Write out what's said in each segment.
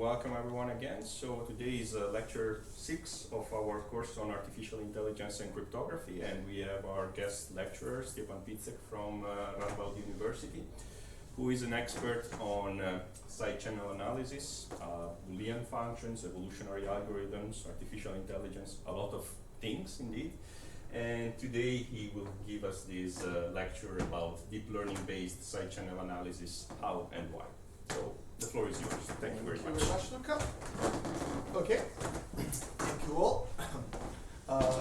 welcome everyone again. So today is lecture 6 of our course on artificial intelligence and cryptography, and we have our guest lecturer Stjepan Picek from Radboud University, who is an expert on side channel analysis, Boolean functions, evolutionary algorithms, artificial intelligence, a lot of things indeed. And today he will give us this lecture about deep learning based side channel analysis, how and why. So the floor is yours. Thank you very much. Thank you very much, Luca. Okay, thank you all.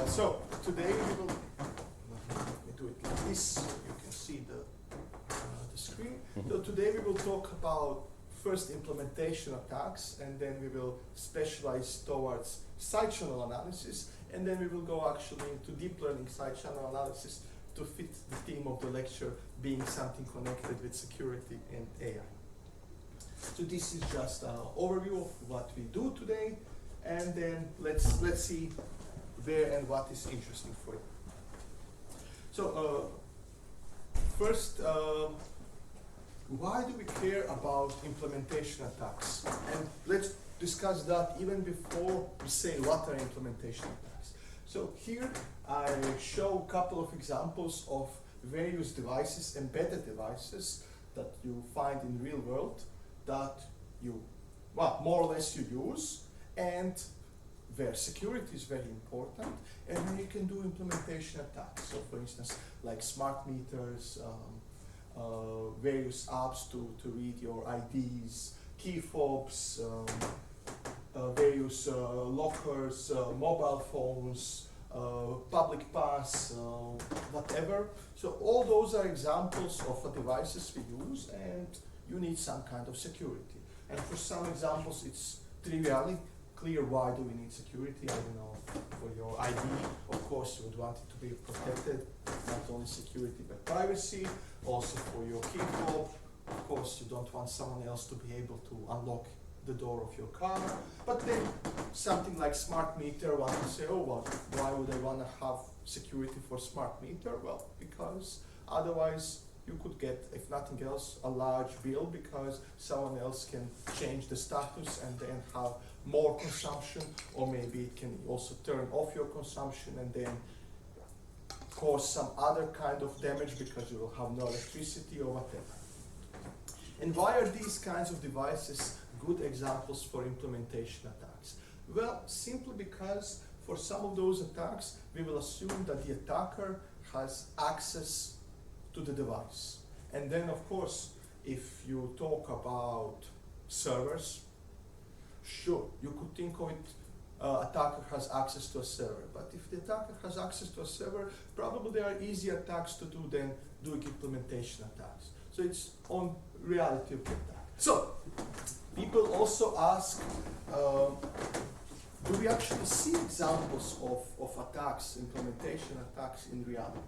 So today we will, let me do it like this so you can see the screen. So today we will talk about first implementation attacks, and then we will specialize towards side channel analysis, and then we will go actually into deep learning side channel analysis to fit the theme of the lecture being something connected with security and AI. So this is just an overview of what we do today, and then let's see where and what is interesting for you. So first, why do we care about implementation attacks? And let's discuss that even before we say what are implementation attacks. So here I show a couple of examples of various devices, embedded devices that you find in real world that you, well, more or less you use, and where security is very important, and then you can do implementation attacks. So for instance, like smart meters, various apps to read your IDs, key fobs, various lockers, mobile phones, public pass, whatever. So all those are examples of the devices we use, and you need some kind of security. And for some examples, it's trivially clear why do we need security. I don't know, for your ID, of course, you would want it to be protected, not only security but privacy. Also for your key fob, of course, you don't want someone else to be able to unlock the door of your car. But then something like smart meter, one can say, oh, well, why would I want to have security for smart meter? Well, because otherwise you could get, if nothing else, a large bill because someone else can change the status and then have more consumption, or maybe it can also turn off your consumption and then cause some other kind of damage because you will have no electricity or whatever. And why are these kinds of devices good examples for implementation attacks? Well, simply because for some of those attacks, we will assume that the attacker has access to the device. And then, of course, if you talk about servers, sure, you could think of it, attacker has access to a server. But if the attacker has access to a server, probably there are easier attacks to do than doing implementation attacks. So it's on reality of the attack. So people also ask, do we actually see examples of attacks, implementation attacks in reality?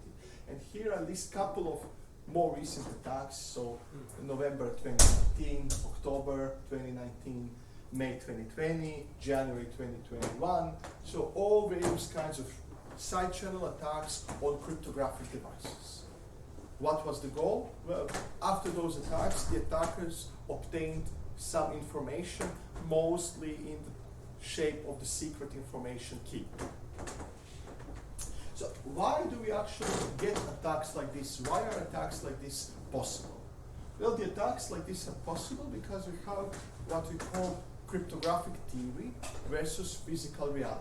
And here I list a couple of more recent attacks. So November 2019, October 2019, May 2020, January 2021. So all various kinds of side channel attacks on cryptographic devices. What was the goal? Well, after those attacks, the attackers obtained some information, mostly in the shape of the secret information key. So why do we actually get attacks like this? Why are attacks like this possible? Well, the attacks like this are possible because we have what we call cryptographic theory versus physical reality.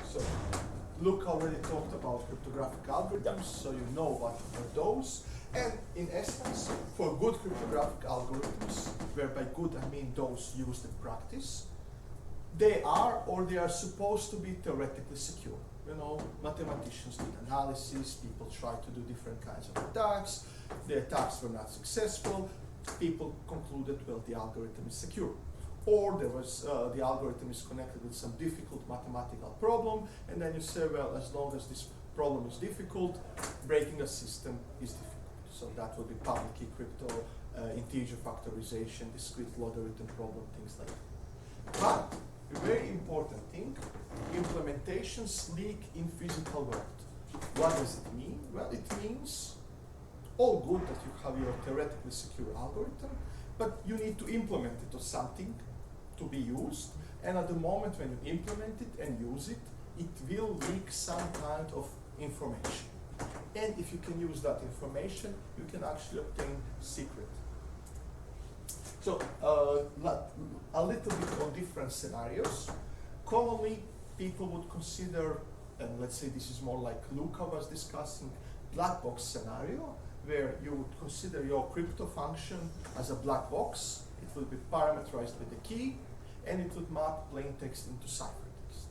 So Luke already talked about cryptographic algorithms, so you know what are those. And in essence, for good cryptographic algorithms, whereby good I mean those used in practice, they are or they are supposed to be theoretically secure. You know, mathematicians did analysis, people tried to do different kinds of attacks, the attacks were not successful, people concluded, well, the algorithm is secure. Or there was, the algorithm is connected with some difficult mathematical problem, and then you say, well, as long as this problem is difficult, breaking a system is difficult. So that would be public key crypto, integer factorization, discrete logarithm problem, things like that. But a very important thing, implementations leak in physical world. What does it mean? Well, it means all good that you have your theoretically secure algorithm, but you need to implement it or something to be used, and at the moment when you implement it and use it, it will leak some kind of information. And if you can use that information, you can actually obtain secret. So a little bit on different scenarios. Commonly, people would consider, and let's say this is more like Luca was discussing, black box scenario, where you would consider your crypto function as a black box. It will be parameterized with a key, and it would map plain text into cipher text.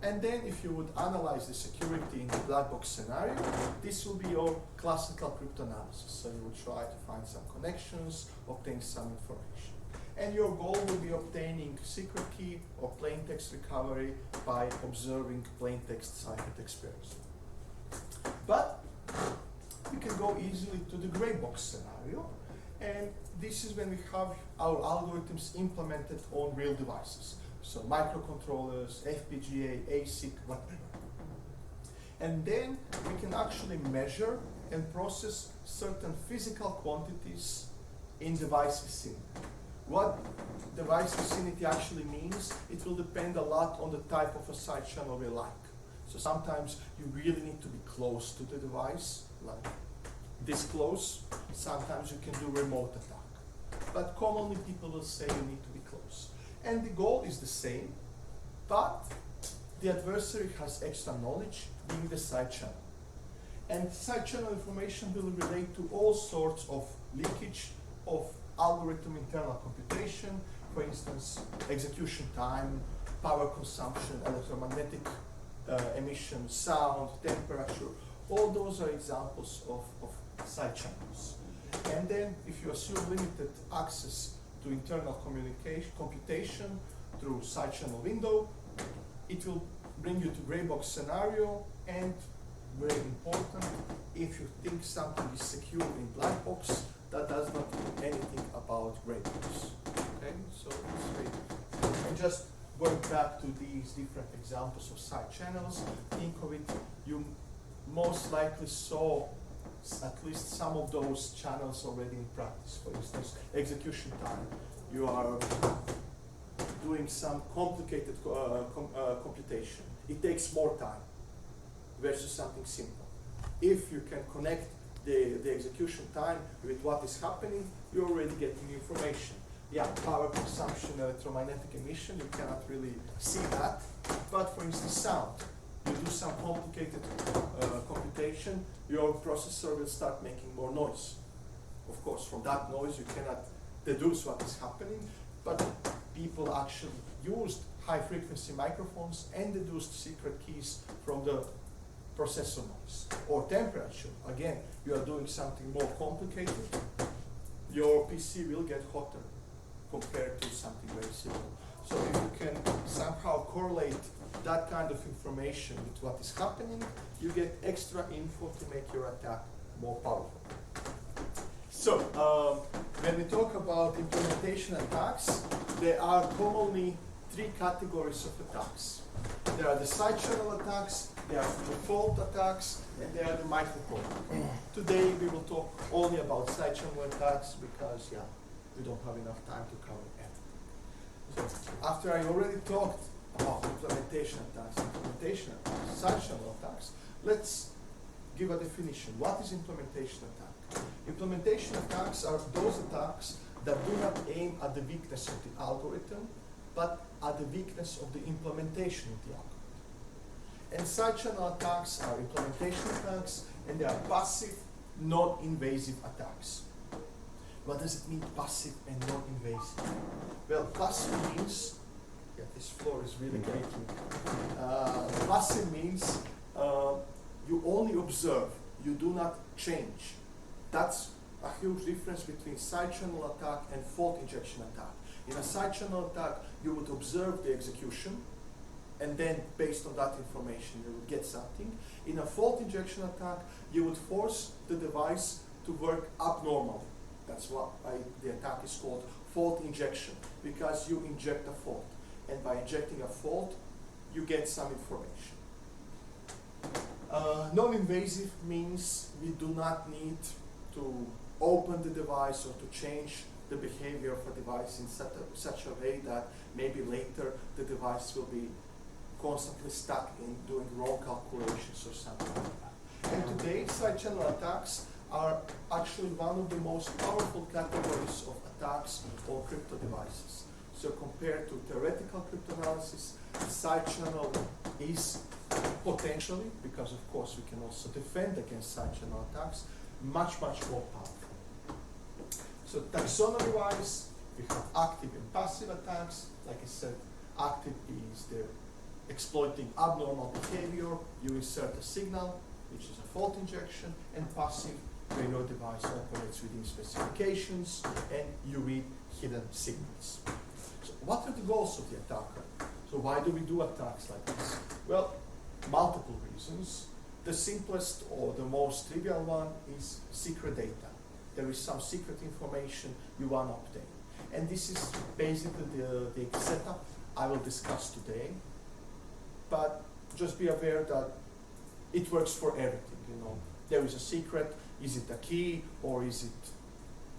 And then if you would analyze the security in the black box scenario, this will be your classical cryptanalysis. So you would try to find some connections, obtain some information. And your goal will be obtaining secret key or plain text recovery by observing plain text cipher text pairs. But we can go easily to the gray box scenario, and this is when we have our algorithms implemented on real devices. So microcontrollers, FPGA, ASIC, whatever. And then we can actually measure and process certain physical quantities in device vicinity. What device vicinity actually means, it will depend a lot on the type of a side channel we like. So sometimes you really need to be close to the device, like this close. Sometimes you can do remote attack. But commonly people will say you need to be close. And the goal is the same, but the adversary has extra knowledge, being the side channel. And side channel information will relate to all sorts of leakage of algorithm internal computation, for instance, execution time, power consumption, electromagnetic emission, sound, temperature. All those are examples of side channels. And then if you assume limited access to internal computation through side channel window, it will bring you to gray box scenario, and very important, if you think something is secure in black box, that does not mean anything about gray box. Okay, so it's very, and just going back to these different examples of side channels, think of it, you most likely saw at least some of those channels already in practice. For instance, execution time. You are doing some complicated computation. It takes more time versus something simple. If you can connect the execution time with what is happening, you're already getting information. Yeah, power consumption, electromagnetic emission, you cannot really see that. But for instance, sound. You do some complicated computation, your processor will start making more noise. Of course, from that noise you cannot deduce what is happening, but people actually used high frequency microphones and deduced secret keys from the processor noise. Or temperature, again, you are doing something more complicated, your PC will get hotter compared to something very simple. So if you can somehow correlate that kind of information with what is happening, you get extra info to make your attack more powerful. So when we talk about implementation attacks, there are commonly three categories of attacks. There are the side channel attacks, there are the fault attacks, and there are the microcontroller. Today we will talk only about side channel attacks because we don't have enough time to cover everything. So after I already talked about implementation attacks, side channel attacks, let's give a definition. What is implementation attack? Implementation attacks are those attacks that do not aim at the weakness of the algorithm, but at the weakness of the implementation of the algorithm. And side channel attacks are implementation attacks, and they are passive, non-invasive attacks. What does it mean, passive and non-invasive? Well, passive means, this floor is really creaking. Passive means you only observe, you do not change. That's a huge difference between side channel attack and fault injection attack. In a side channel attack, you would observe the execution, and then based on that information, you would get something. In a fault injection attack, you would force the device to work abnormally. That's why the attack is called fault injection, because you inject a fault. And by injecting a fault, you get some information. Non-invasive means we do not need to open the device or to change the behavior of a device in such a way that maybe later the device will be constantly stuck in doing wrong calculations or something like that. And today, side channel attacks are actually one of the most powerful categories of attacks on crypto devices. So compared to theoretical cryptanalysis, side channel is potentially, because of course we can also defend against side channel attacks, much more powerful. So taxonomy-wise, we have active and passive attacks. Like I said, active is the exploiting abnormal behavior. You insert a signal, which is a fault injection, and passive, where your device operates within specifications and you read hidden signals. So what are the goals of the attacker? So why do we do attacks like this? Well, multiple reasons. The simplest or the most trivial one is secret data. There is some secret information you want to obtain. And this is basically the setup I will discuss today. But just be aware that it works for everything, you know. There is a secret. Is it a key, or is it,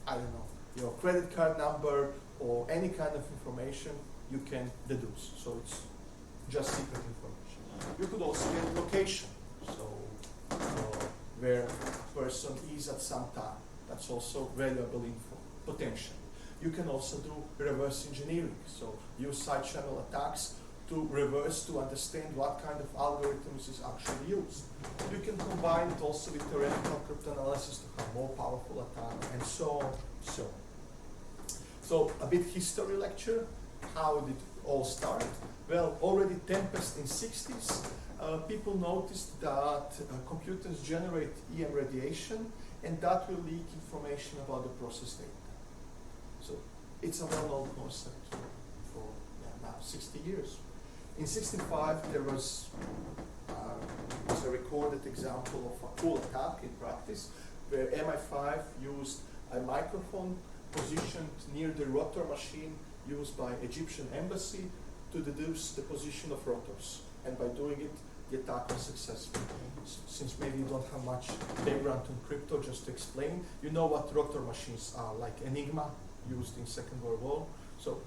I don't know, your credit card number, or any kind of information you can deduce. So it's just secret information. You could also get location, so where a person is at some time. That's also valuable info, potential. You can also do reverse engineering, so use side channel attacks to reverse to understand what kind of algorithms is actually used. You can combine it also with theoretical cryptanalysis to have more powerful attack, and so on. So a bit history lecture. How did it all start? Well, already Tempest in 60s, people noticed that computers generate EM radiation, and that will leak information about the process data. So it's a well-known concept for now 60 years. In 65, there was a recorded example of a cool attack in practice, where MI5 used a microphone positioned near the rotor machine used by Egyptian embassy to deduce the position of rotors. And by doing it, the attack was successful. Since maybe you don't have much background on crypto, just to explain, you know what rotor machines are, like Enigma, used in Second World War. So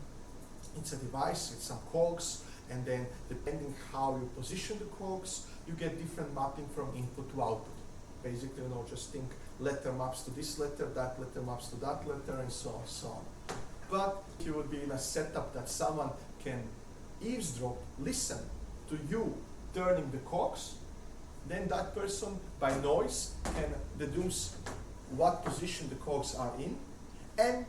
it's a device with some cogs, and then depending how you position the cogs, you get different mapping from input to output. Basically, you know, just think letter maps to this letter, that letter maps to that letter, and so on, so on. But you would be in a setup that someone can eavesdrop, listen to you turning the cogs, then that person, by noise, can deduce what position the cogs are in, and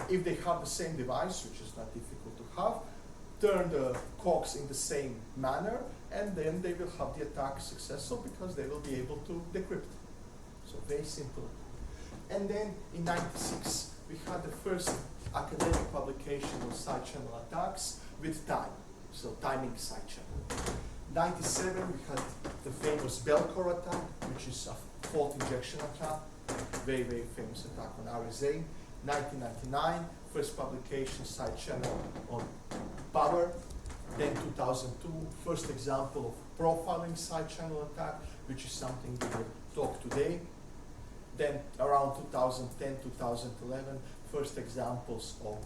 if they have the same device, which is not difficult to have, turn the cogs in the same manner, and then they will have the attack successful because they will be able to decrypt. So very simple. And then in '96, we had the first academic publication of side channel attacks with time, so timing side channel. '97, we had the famous Belcore attack, which is a fault injection attack, very, very famous attack on RSA. 1999, first publication side channel on power. Then 2002, first example of profiling side channel attack, which is something we will talk today. Then around 2010, 2011, first examples of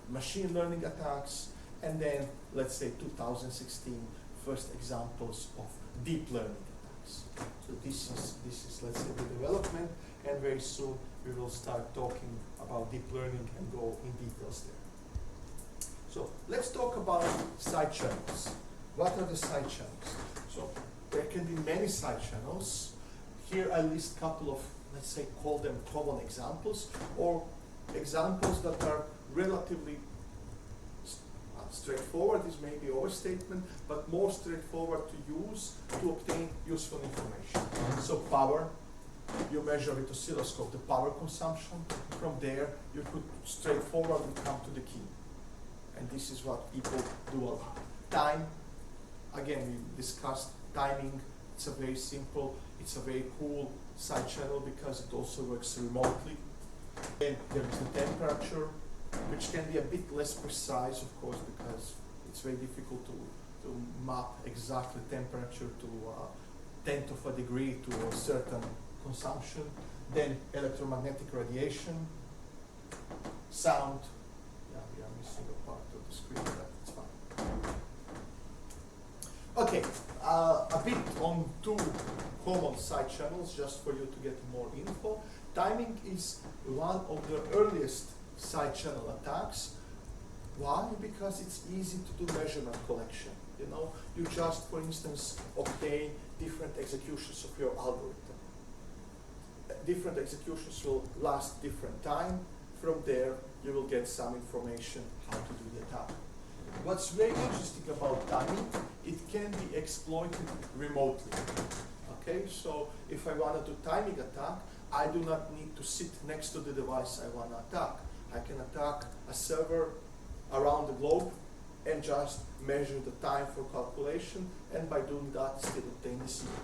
machine learning attacks. And then, let's say 2016, first examples of deep learning attacks. So this is let's say, the development, and very soon we will start talking about deep learning and go in details there. So let's talk about side channels. What are the side channels? So there can be many side channels. Here I list a couple of, let's say, call them common examples, or examples that are relatively straightforward is maybe overstatement, but more straightforward to use to obtain useful information. So power, you measure with oscilloscope the power consumption. From there, you could straightforwardly come to the key. And this is what people do a lot. Time, again, we discussed timing. It's a very simple, it's a very cool side channel because it also works remotely. Then there is the temperature, which can be a bit less precise, of course, because it's very difficult to map exactly temperature to a tenth of a degree to a certain consumption. Then electromagnetic radiation, sound. Yeah, we are missing a part of the screen, but it's fine. Okay, a bit on two common side channels, just for you to get more info. Timing is one of the earliest side channel attacks. Why? Because it's easy to do measurement collection. You know, you just, for instance, obtain different executions of your algorithm. Different executions will last different time. From there, you will get some information how to do the attack. What's very interesting about timing, it can be exploited remotely. Okay, so if I want to do timing attack, I do not need to sit next to the device I want to attack. I can attack a server around the globe and just measure the time for calculation, and by doing that, still obtain the secret.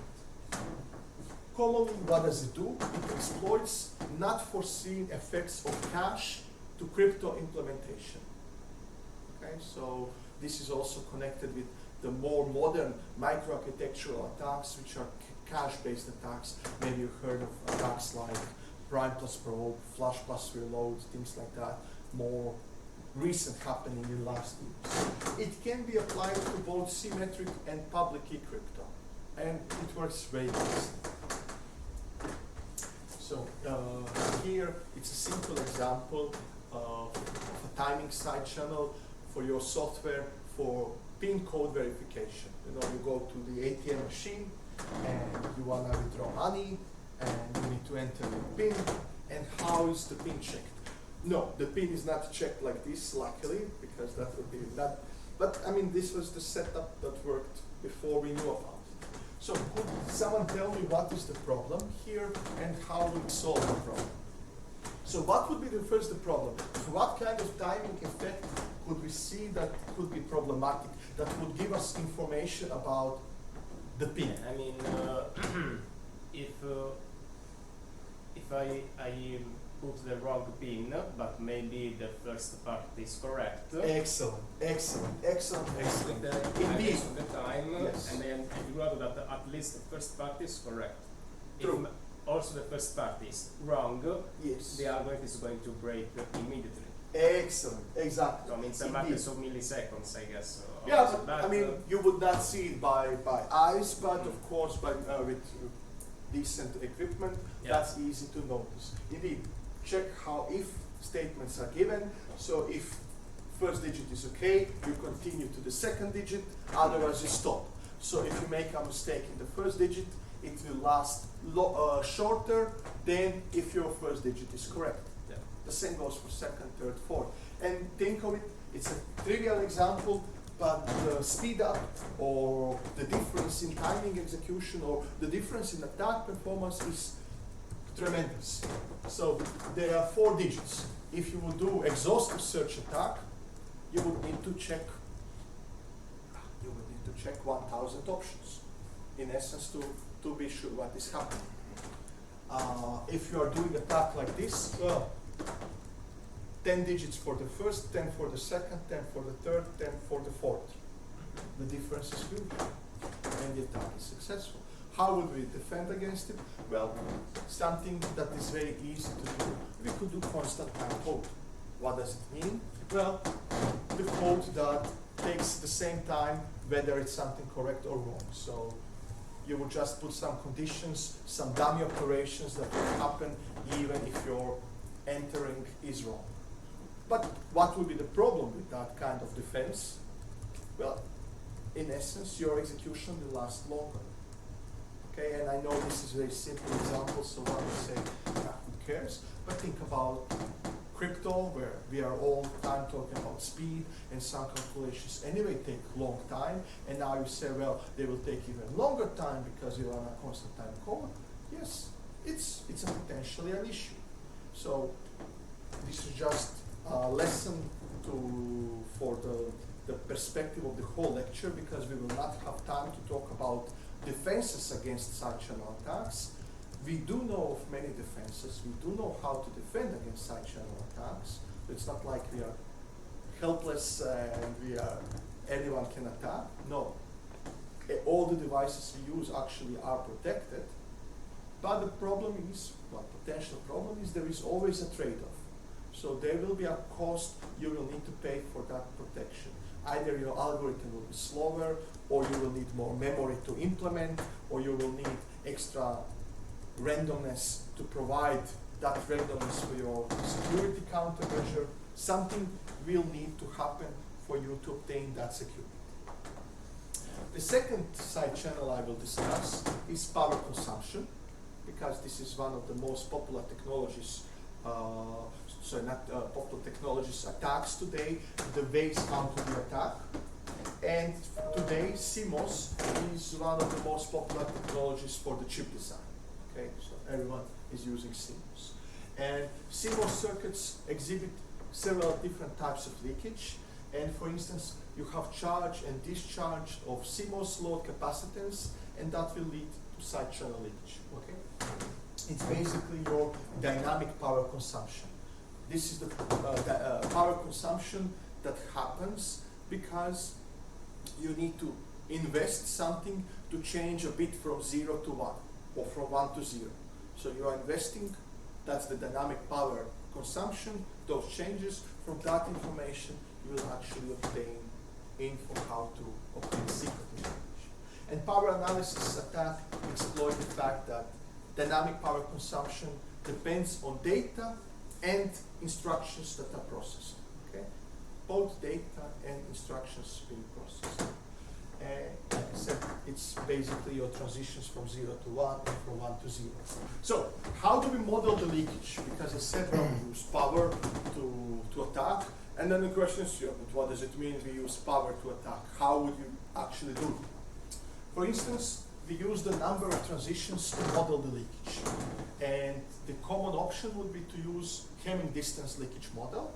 Commonly, what does it do? It exploits not foreseen effects of cache to crypto implementation. Okay, so this is also connected with the more modern microarchitectural attacks, which are cache-based attacks. Maybe you've heard of attacks like prime plus probe, flush plus reload, things like that. More recent happening in last years. It can be applied to both symmetric and public key crypto, and it works very nicely. So here it's a simple example of a timing side channel for your software for PIN code verification. You know, you go to the ATM machine and you want to withdraw money, and you need to enter the PIN. And how is the PIN checked? No, the PIN is not checked like this, luckily, because that would be that. But I mean, this was the setup that worked before we knew about it. So could someone tell me what is the problem here and how we solve the problem? So what would be the problem? What kind of timing effect could we see that could be problematic, that would give us information about the PIN? I mean, if I put the wrong PIN, but maybe the first part is correct. Excellent. Indeed. I the time, yes. And then I figure out that at least the first part is correct. True. If also the first part is wrong, yes, the algorithm is going to break immediately. Excellent, exactly. So I mean, it's a matter of milliseconds, I guess. Yeah, but I mean, you would not see it by eyes, but of course, with decent equipment, that's easy to notice. Indeed, check how if statements are given. So if first digit is okay, you continue to the second digit, otherwise you stop. So if you make a mistake in the first digit, it will last shorter than if your first digit is correct. Yeah. The same goes for second, third, fourth. And think of it, it's a trivial example, but the speed up or the difference in timing execution or the difference in attack performance is tremendous. So there are 4 digits. If you would do exhaustive search attack, you would need to check 1,000 options, in essence, to be sure what is happening. If you are doing attack like this, well, 10 digits for the first, 10 for the second, 10 for the third, 10 for the fourth. The difference is huge, and the attack is successful. How would we defend against it? Well, something that is very easy to do. We could do constant time code. What does it mean? Well, the code that takes the same time whether it's something correct or wrong. So you would just put some conditions, some dummy operations that will happen even if your entering is wrong. But what would be the problem with that kind of defense? Well, in essence, your execution will last longer. Okay, and I know this is a very simple example, so one would say, who cares? But think about crypto, where we are all the time talking about speed, and some calculations anyway take long time, and now you say, well, they will take even longer time because you run a constant time code. Yes, it's a potentially an issue. So this is just a lesson for the perspective of the whole lecture, because we will not have time to talk about defenses against side-channel attacks. We do know of many defenses. We do know how to defend against side-channel attacks. It's not like we are helpless and anyone can attack. No. All the devices we use actually are protected. But the problem is, well, potential problem is there is always a trade-off. So there will be a cost you will need to pay for that protection. Either your algorithm will be slower, or you will need more memory to implement, or you will need extra randomness to provide that randomness for your security countermeasure. Something will need to happen for you to obtain that security. The second side channel I will discuss is power consumption, because this is one of the most popular technologies, popular technologies attacks today, the ways how to be attacked. And today, CMOS is one of the most popular technologies for the chip design. Okay, so everyone is using CMOS. And CMOS circuits exhibit several different types of leakage. And for instance, you have charge and discharge of CMOS load capacitance, and that will lead to side channel leakage. Okay? It's basically your dynamic power consumption. This is the power consumption that happens because you need to invest something to change a bit from 0 to 1, or from 1 to 0. So you are investing, that's the dynamic power consumption, those changes. From that information, you will actually obtain info how to obtain secret information. And power analysis attack exploit the fact that dynamic power consumption depends on data and instructions that are processed. Okay? Both data and instructions being processed. And like I said, it's basically your transitions from 0 to 1 and from 1 to 0. So, how do we model the leakage? Because I said we use power to attack. And then the question is, but what does it mean we use power to attack? How would you actually do it? For instance, we use the number of transitions to model the leakage. And the common option would be to use Hamming distance leakage model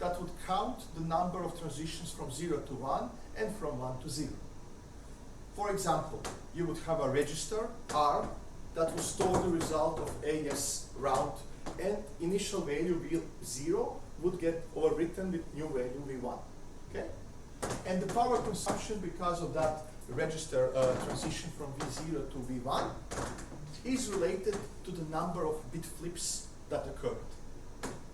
that would count the number of transitions from 0 to 1 and from 1 to 0. For example, you would have a register R that will store the result of AS round, and initial value V0 would get overwritten with new value V1. Okay? And the power consumption because of that register transition from V0 to V1 is related to the number of bit flips that occurred.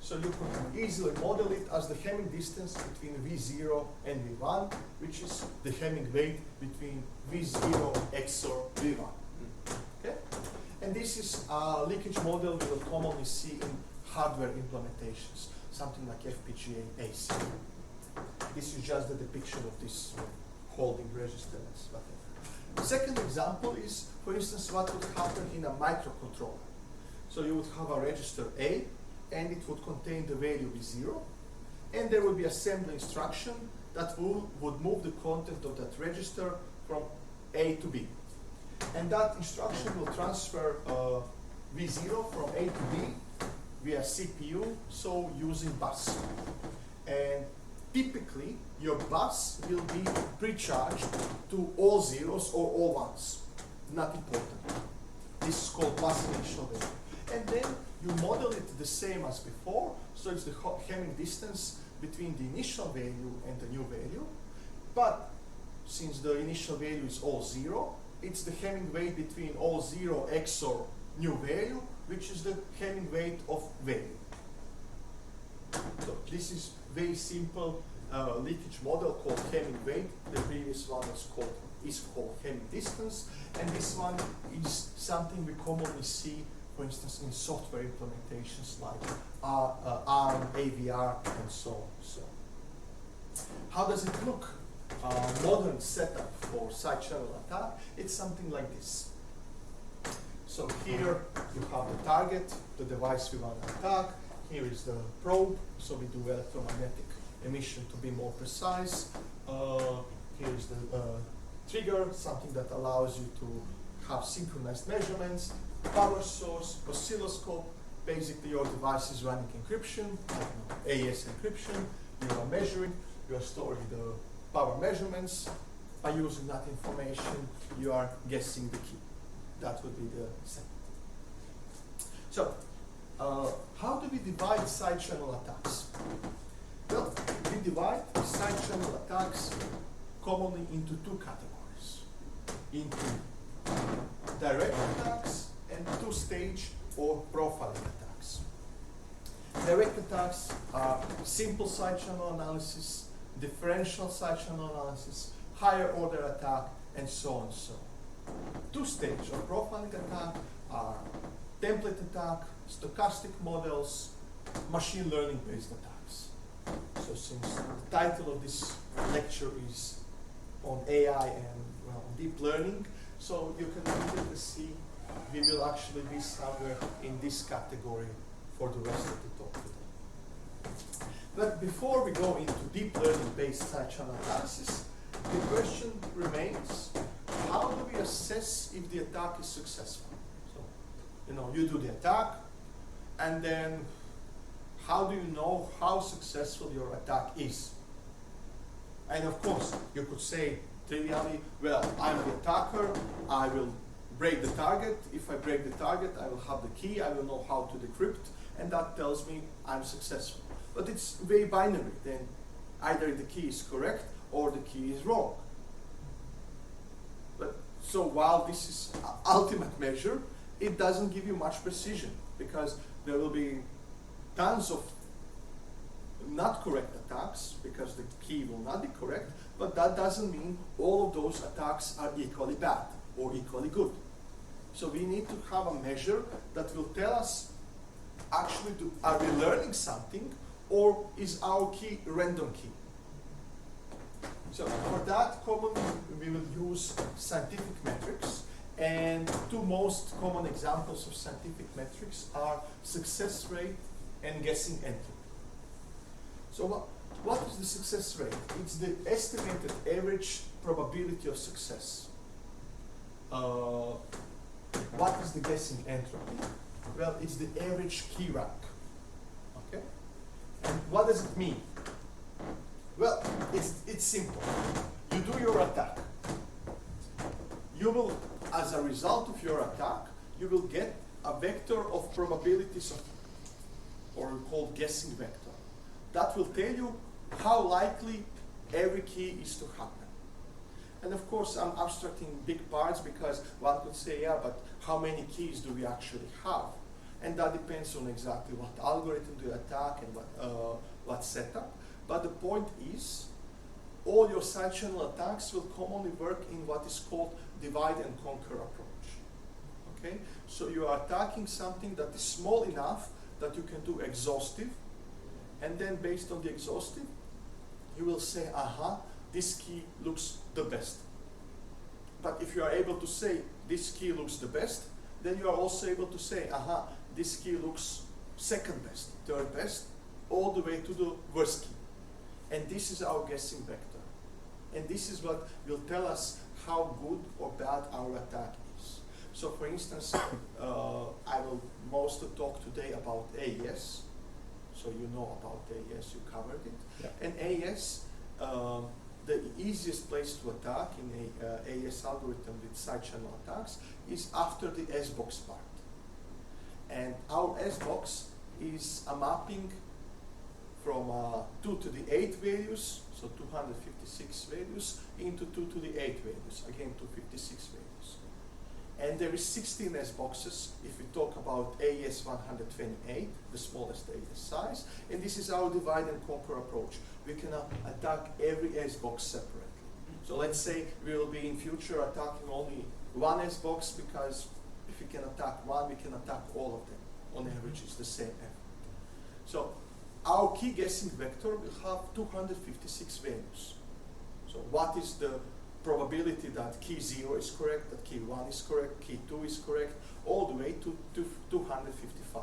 So you can easily model it as the Hamming distance between V0 and V1, which is the Hamming weight between V0 XOR V1. Okay? And this is a leakage model we will commonly see in hardware implementations, something like FPGA AC. This is just the depiction of this holding register. The second example is, for instance, what would happen in a microcontroller. So you would have a register A, and it would contain the value V0, and there would be assembly instruction that would move the content of that register from A to B. And that instruction will transfer V0 from A to B via CPU, so using bus. And typically, your bus will be pre-charged to all zeros or all ones. Not important. This is called bus initial value. And then you model it the same as before, so it's the Hamming distance between the initial value and the new value. But since the initial value is all 0, it's the Hamming weight between all 0 XOR new value, which is the Hamming weight of value. So this is very simple leakage model called Hamming weight. The previous one is called Hamming distance, and this one is something we commonly see, for instance, in software implementations like ARM, AVR, and so on. So, how does it look? Modern setup for side channel attack, it's something like this. So here you have the target, the device we want to attack. Here is the probe, so we do electromagnetic emission to be more precise. Here is the trigger, something that allows you to have synchronized measurements. Power source, oscilloscope, basically your device is running encryption, AES encryption. You are measuring, you are storing the power measurements. By using that information, you are guessing the key. That would be the second. So, how do we divide side channel attacks? Well, we divide side channel attacks commonly into two categories. Into direct attacks and two-stage or profiling attacks. Direct attacks are simple side channel analysis, differential side channel analysis, higher order attack, and so on and so on. Two-stage or profiling attack are template attack, stochastic models, machine learning based attacks. So since the title of this lecture is on AI and well, deep learning, so you can immediately see we will actually be somewhere in this category for the rest of the talk today. But before we go into deep learning based side channel analysis, the question remains, how do we assess if the attack is successful? So, you do the attack, and then how do you know how successful your attack is? And of course, you could say trivially, well, I'm the attacker, I will break the target. If I break the target, I will have the key, I will know how to decrypt, and that tells me I'm successful. But it's very binary. Then either the key is correct or the key is wrong. But so while this is ultimate measure, it doesn't give you much precision, because there will be tons of not correct attacks because the key will not be correct, but that doesn't mean all of those attacks are equally bad or equally good. So we need to have a measure that will tell us, actually, are we learning something, or is our key a random key? So for that, commonly we will use scientific metrics, and two most common examples of scientific metrics are success rate and guessing entropy. So what is the success rate? It's the estimated average probability of success. What is the guessing entropy? Well, it's the average key rank. Okay? And what does it mean? Well, it's simple. You do your attack. You will, as a result of your attack, you will get a vector of probabilities of, or called guessing vector. That will tell you how likely every key is to happen. And of course, I'm abstracting big parts because one could say, yeah, but how many keys do we actually have? And that depends on exactly what algorithm do you attack and what setup. But the point is, all your side channel attacks will commonly work in what is called divide and conquer approach. Okay? So you are attacking something that is small enough that you can do exhaustive, and then based on the exhaustive, you will say, aha, this key looks the best. But if you are able to say this key looks the best, then you are also able to say, aha, this key looks second best, third best, all the way to the worst key. And this is our guessing vector. And this is what will tell us how good or bad our attack is. So for instance, I will mostly talk today about AES. So you know about AES, you covered it. Yeah. And AES, the easiest place to attack in a AES algorithm with side channel attacks is after the S-box part. And our S-box is a mapping from 2 to the 8 values, so 256 values, into 2 to the 8 values, again 256 values. And there is 16 S-boxes if we talk about AES 128, the smallest AES size, and this is our divide and conquer approach. We can attack every S-box separately. So let's say we will be in future attacking only one S-box, because if we can attack one, we can attack all of them. On average, it's the same effort. So our key guessing vector will have 256 values. So what is the probability that key 0 is correct, that key 1 is correct, key 2 is correct, all the way to 255.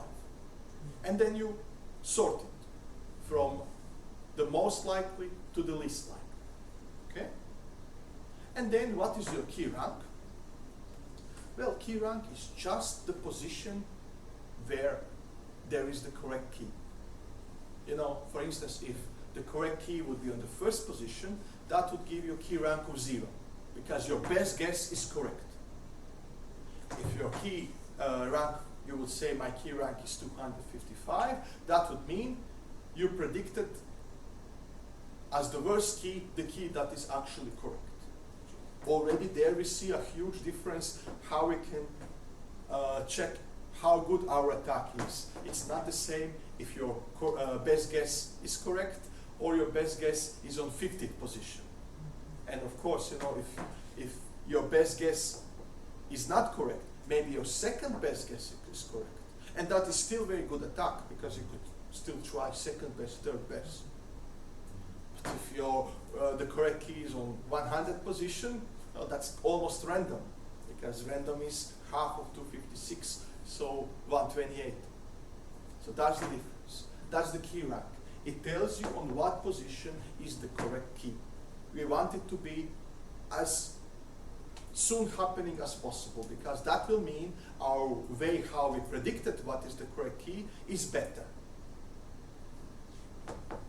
And then you sort it from the most likely to the least likely. Okay? And then what is your key rank? Well, key rank is just the position where there is the correct key. You know, for instance, if the correct key would be on the first position, that would give you a key rank of 0, because your best guess is correct. If your key rank, you would say my key rank is 255, that would mean you predicted as the worst key, the key that is actually correct. Already there we see a huge difference how we can check how good our attack is. It's not the same if your best guess is correct, or your best guess is on 50th position. And of course, you know, if your best guess is not correct, maybe your second best guess is correct. And that is still very good attack, because you could still try second best, third best. But if your the correct key is on 100th position, that's almost random, because random is half of 256, so 128. So that's the difference. That's the key rank. It tells you on what position is the correct key. We want it to be as soon happening as possible, because that will mean our way how we predicted what is the correct key is better.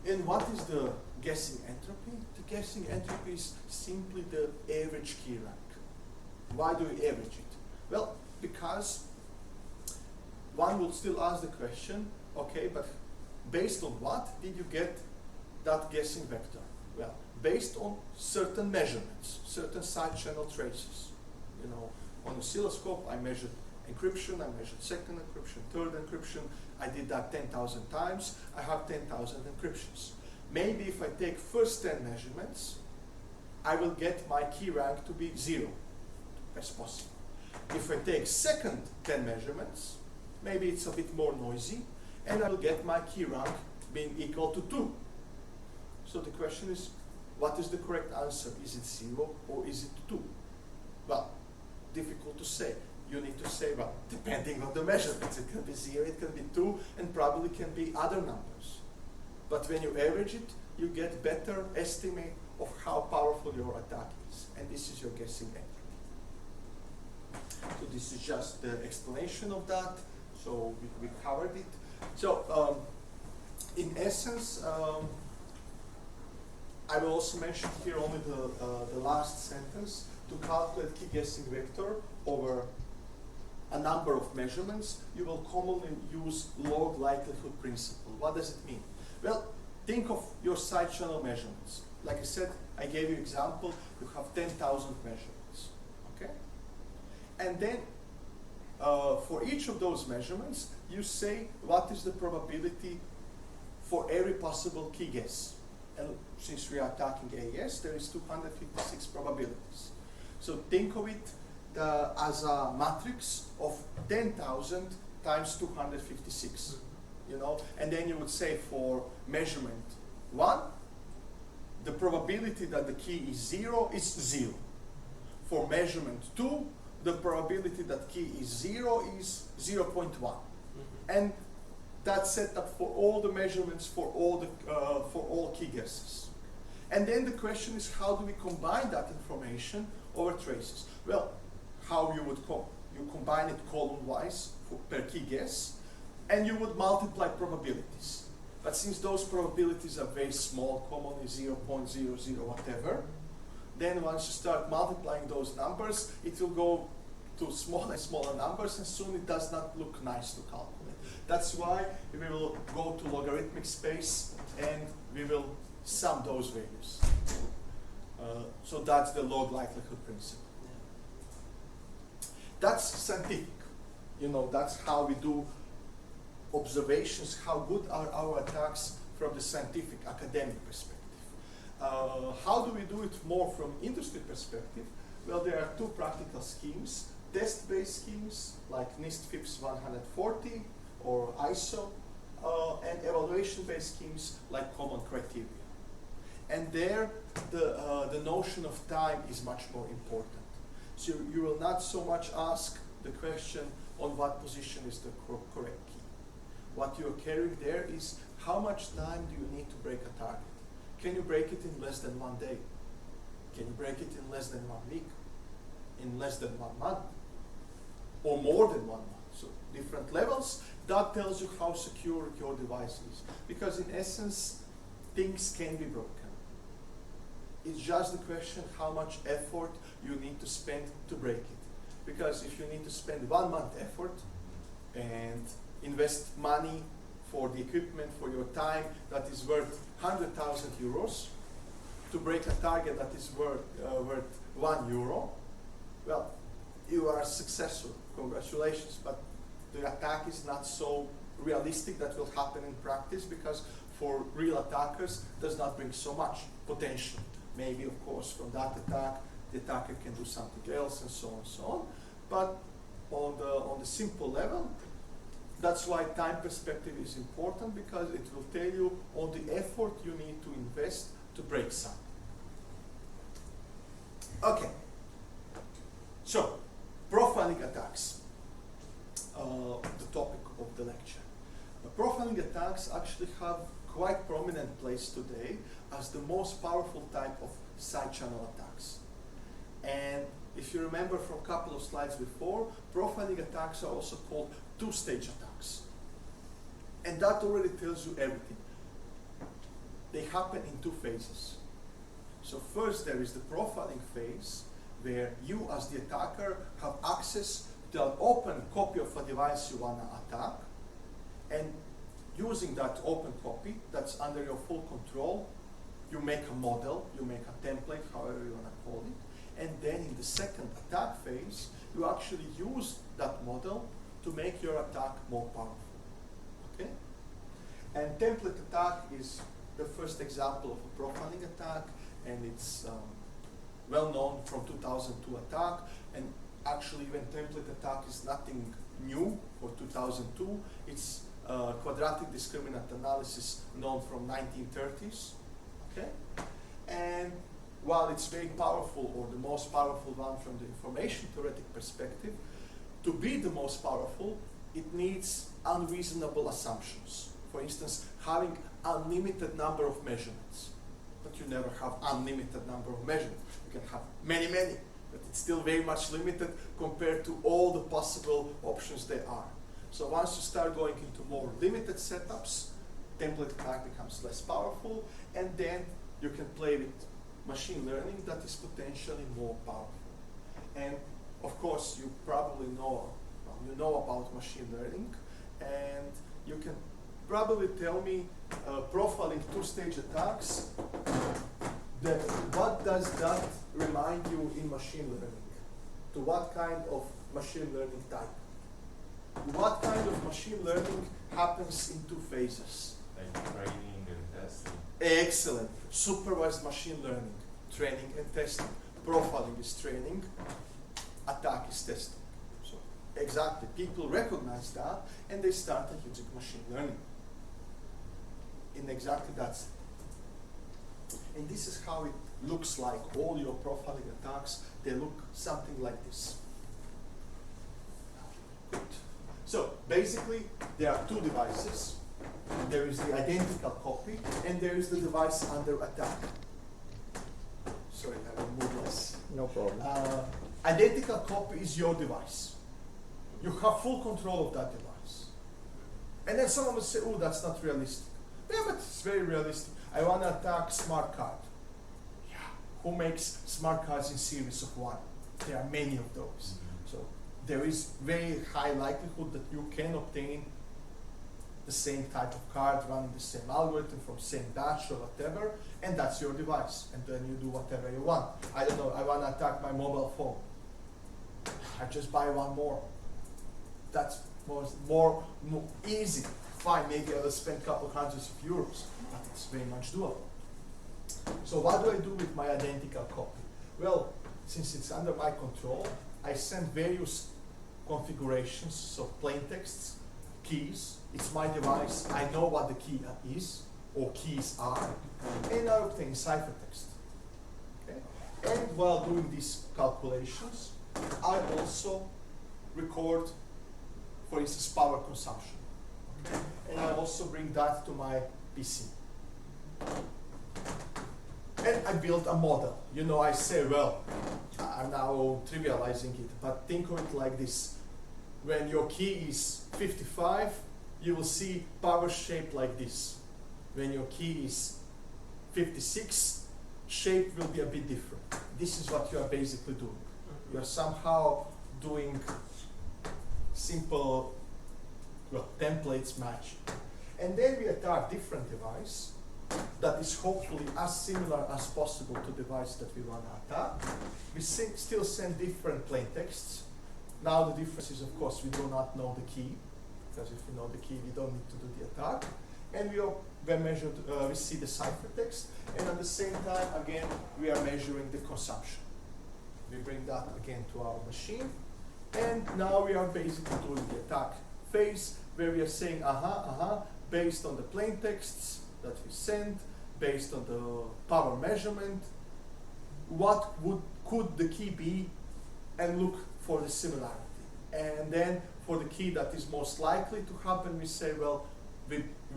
And what is the guessing entropy? The guessing entropy is simply the average key rank. Why do we average it? Well, because one will still ask the question, okay, but based on what did you get that guessing vector? Well, based on certain measurements, certain side channel traces. You know, on oscilloscope I measured encryption, I measured second encryption, third encryption. I did that 10,000 times. I have 10,000 encryptions. Maybe if I take first 10 measurements, I will get my key rank to be 0, as possible. If I take second 10 measurements, maybe it's a bit more noisy, and I will get my key rank being equal to 2. So the question is, what is the correct answer? Is it 0 or is it 2? Well, difficult to say. You need to say, well, depending on the measurements, it can be 0, it can be 2, and probably can be other numbers. But when you average it, you get better estimate of how powerful your attack is. And this is your guessing entropy. So this is just the explanation of that. So we covered it. So in essence, I will also mention here only the last sentence. To calculate key guessing vector over a number of measurements, you will commonly use log likelihood principle. What does it mean? Well, think of your side channel measurements. Like I said, I gave you example, you have 10,000 measurements, okay? And then for each of those measurements, you say what is the probability for every possible key guess. And since we are attacking AES, there is 256 probabilities. So think of it as a matrix of 10,000 times 256, you know, and then you would say for measurement 1, the probability that the key is 0 is 0. For measurement 2, the probability that key is 0 is 0.1. And that's set up for all the measurements for all key guesses. And then the question is, how do we combine that information over traces? Well, how you would you combine it column-wise per key guess, and you would multiply probabilities. But since those probabilities are very small, commonly 0.00 whatever, then once you start multiplying those numbers, it will go to smaller and smaller numbers, and soon it does not look nice to calculate. That's why we will go to logarithmic space and we will sum those values. So that's the log likelihood principle. That's scientific. You know, that's how we do observations, how good are our attacks from the scientific academic perspective. How do we do it more from industry perspective? Well, there are two practical schemes. Test-based schemes like NIST FIPS 140 or ISO, and evaluation-based schemes like common criteria. And there, the notion of time is much more important. So you will not so much ask the question on what position is the correct key. What you're carrying there is how much time do you need to break a target? Can you break it in less than 1 day? Can you break it in less than 1 week? In less than 1 month? Or more than 1 month? So different levels. That tells you how secure your device is. Because in essence, things can be broken. It's just the question how much effort you need to spend to break it. Because if you need to spend 1 month effort and invest money for the equipment, for your time that is worth 100,000 euros to break a target that is worth 1 euro, well, you are successful. Congratulations, but the attack is not so realistic that will happen in practice, because for real attackers does not bring so much potential. Maybe, of course, from that attack, the attacker can do something else and so on and so on. But on the simple level, that's why time perspective is important, because it will tell you all the effort you need to invest to break something. Okay, so profiling attacks, the topic of the lecture. Profiling attacks actually have quite prominent place today as the most powerful type of side channel attacks. And if you remember from a couple of slides before, profiling attacks are also called two-stage attacks. And that already tells you everything. They happen in two phases. So first there is the profiling phase, where you as the attacker have access to an open copy of a device you want to attack, and using that open copy that's under your full control, you make a model, you make a template, however you want to call it, and then in the second attack phase, you actually use that model to make your attack more powerful. Okay? And template attack is the first example of a profiling attack, and it's well known from 2002 attack, and actually even template attack is nothing new for 2002. It's quadratic discriminant analysis known from 1930s. Okay? And while it's very powerful, or the most powerful one from the information theoretic perspective, to be the most powerful, it needs unreasonable assumptions. For instance, having unlimited number of measurements. But you never have unlimited number of measurements. You can have many, but it's still very much limited compared to all the possible options there are. So once you start going into more limited setups, template attack becomes less powerful, and then you can play with machine learning that is potentially more powerful. And of course, you probably know, you know about machine learning, and you can probably tell me, profiling two-stage attacks, what does that remind you in machine learning? To what kind of machine learning type? What kind of machine learning happens in two phases? Like training and testing. Excellent. Supervised machine learning, training and testing. Profiling is training, attack is testing. So exactly, people recognize that, and they started using machine learning in exactly that setting. And this is how it looks like. All your profiling attacks, they look something like this. Good. So basically, there are two devices. There is the identical copy, and there is the device under attack. Sorry, I will move this. No problem. Identical copy is your device. You have full control of that device. And then someone will say, oh, that's not realistic. Yeah, but it's very realistic. I want to attack smart card. Yeah, who makes smart cards in series of one? There are many of those. So there is very high likelihood that you can obtain the same type of card running the same algorithm from same batch or whatever, and that's your device. And then you do whatever you want. I don't know, I want to attack my mobile phone. I just buy one more. That's more easy. Fine, maybe I will spend a couple hundreds of euros, but it's very much doable. So what do I do with my identical copy? Well, since it's under my control, I send various configurations, so plain texts, keys. It's my device. I know what the key is, or keys are, and I obtain ciphertext. Okay? And while doing these calculations, I also record, for instance, power consumption. And I also bring that to my PC. And I build a model. You know, I say, well, I'm now trivializing it, but think of it like this. When your key is 55, you will see power shape like this. When your key is 56, shape will be a bit different. This is what you are basically doing. You are somehow doing simple, well, templates matching. And then we attack different device that is hopefully as similar as possible to the device that we want to attack. We still send different plain texts. Now the difference is, of course, we do not know the key. because if we know the key, we don't need to do the attack. And we see the cipher text, and at the same time, again, we are measuring the consumption. We bring that again to our machine, and now we are basically doing the attack phase, where we are saying, based on the plain texts that we send, based on the power measurement, what could the key be, and look for the similarity. And then for the key that is most likely to happen, we say, well,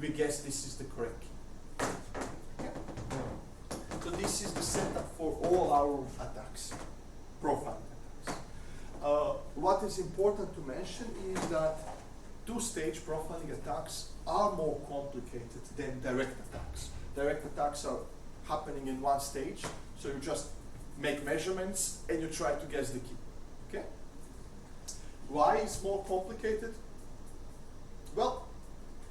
we guess this is the correct key. Okay? So this is the setup for all our attacks, profiling attacks. What is important to mention is that two-stage profiling attacks are more complicated than direct attacks. Direct attacks are happening in one stage, so you just make measurements and you try to guess the key. Okay? Why is more complicated? Well,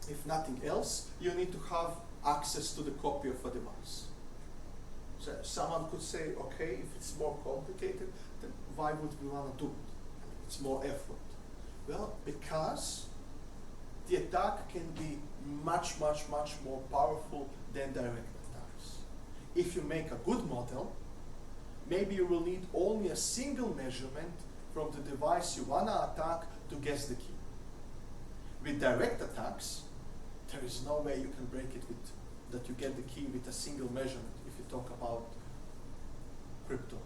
if nothing else, you need to have access to the copy of a device. So someone could say, okay, if it's more complicated, then why would we want to do it? I mean, it's more effort. Well, because the attack can be much, much, much more powerful than direct attacks. If you make a good model, maybe you will need only a single measurement from the device you want to attack to guess the key. With direct attacks, there is no way you can break it with that you get the key with a single measurement. If you talk about crypto,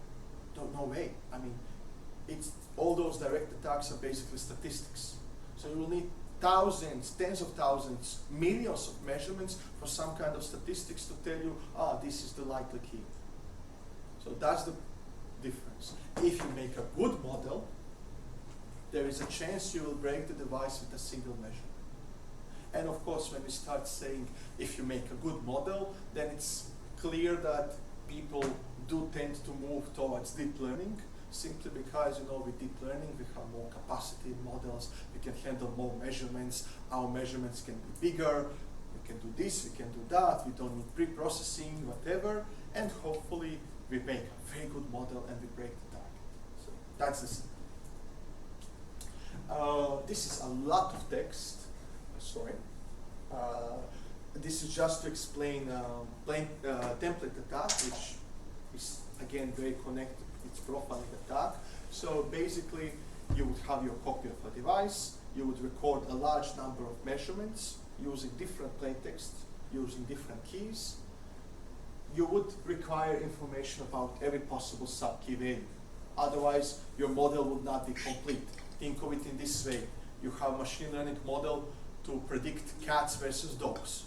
no way. I mean, all those direct attacks are basically statistics. So you will need thousands, tens of thousands, millions of measurements for some kind of statistics to tell you, this is the likely key. So that's the difference. If you make a good model, there is a chance you will break the device with a single measurement. And of course, when we start saying if you make a good model, then it's clear that people do tend to move towards deep learning, simply because, with deep learning we have more capacity in models, we can handle more measurements, our measurements can be bigger, we can do this, we can do that, we don't need pre-processing, whatever, and hopefully we make a very good model and we break the target. So that's the thing. This is a lot of text. Sorry. This is just to explain plain template attack, which is again very connected with profiling attack. So basically, you would have your copy of a device. You would record a large number of measurements using different plaintext, using different keys. You would require information about every possible subkey value. Otherwise, your model would not be complete. Think of it in this way. You have a machine learning model to predict cats versus dogs.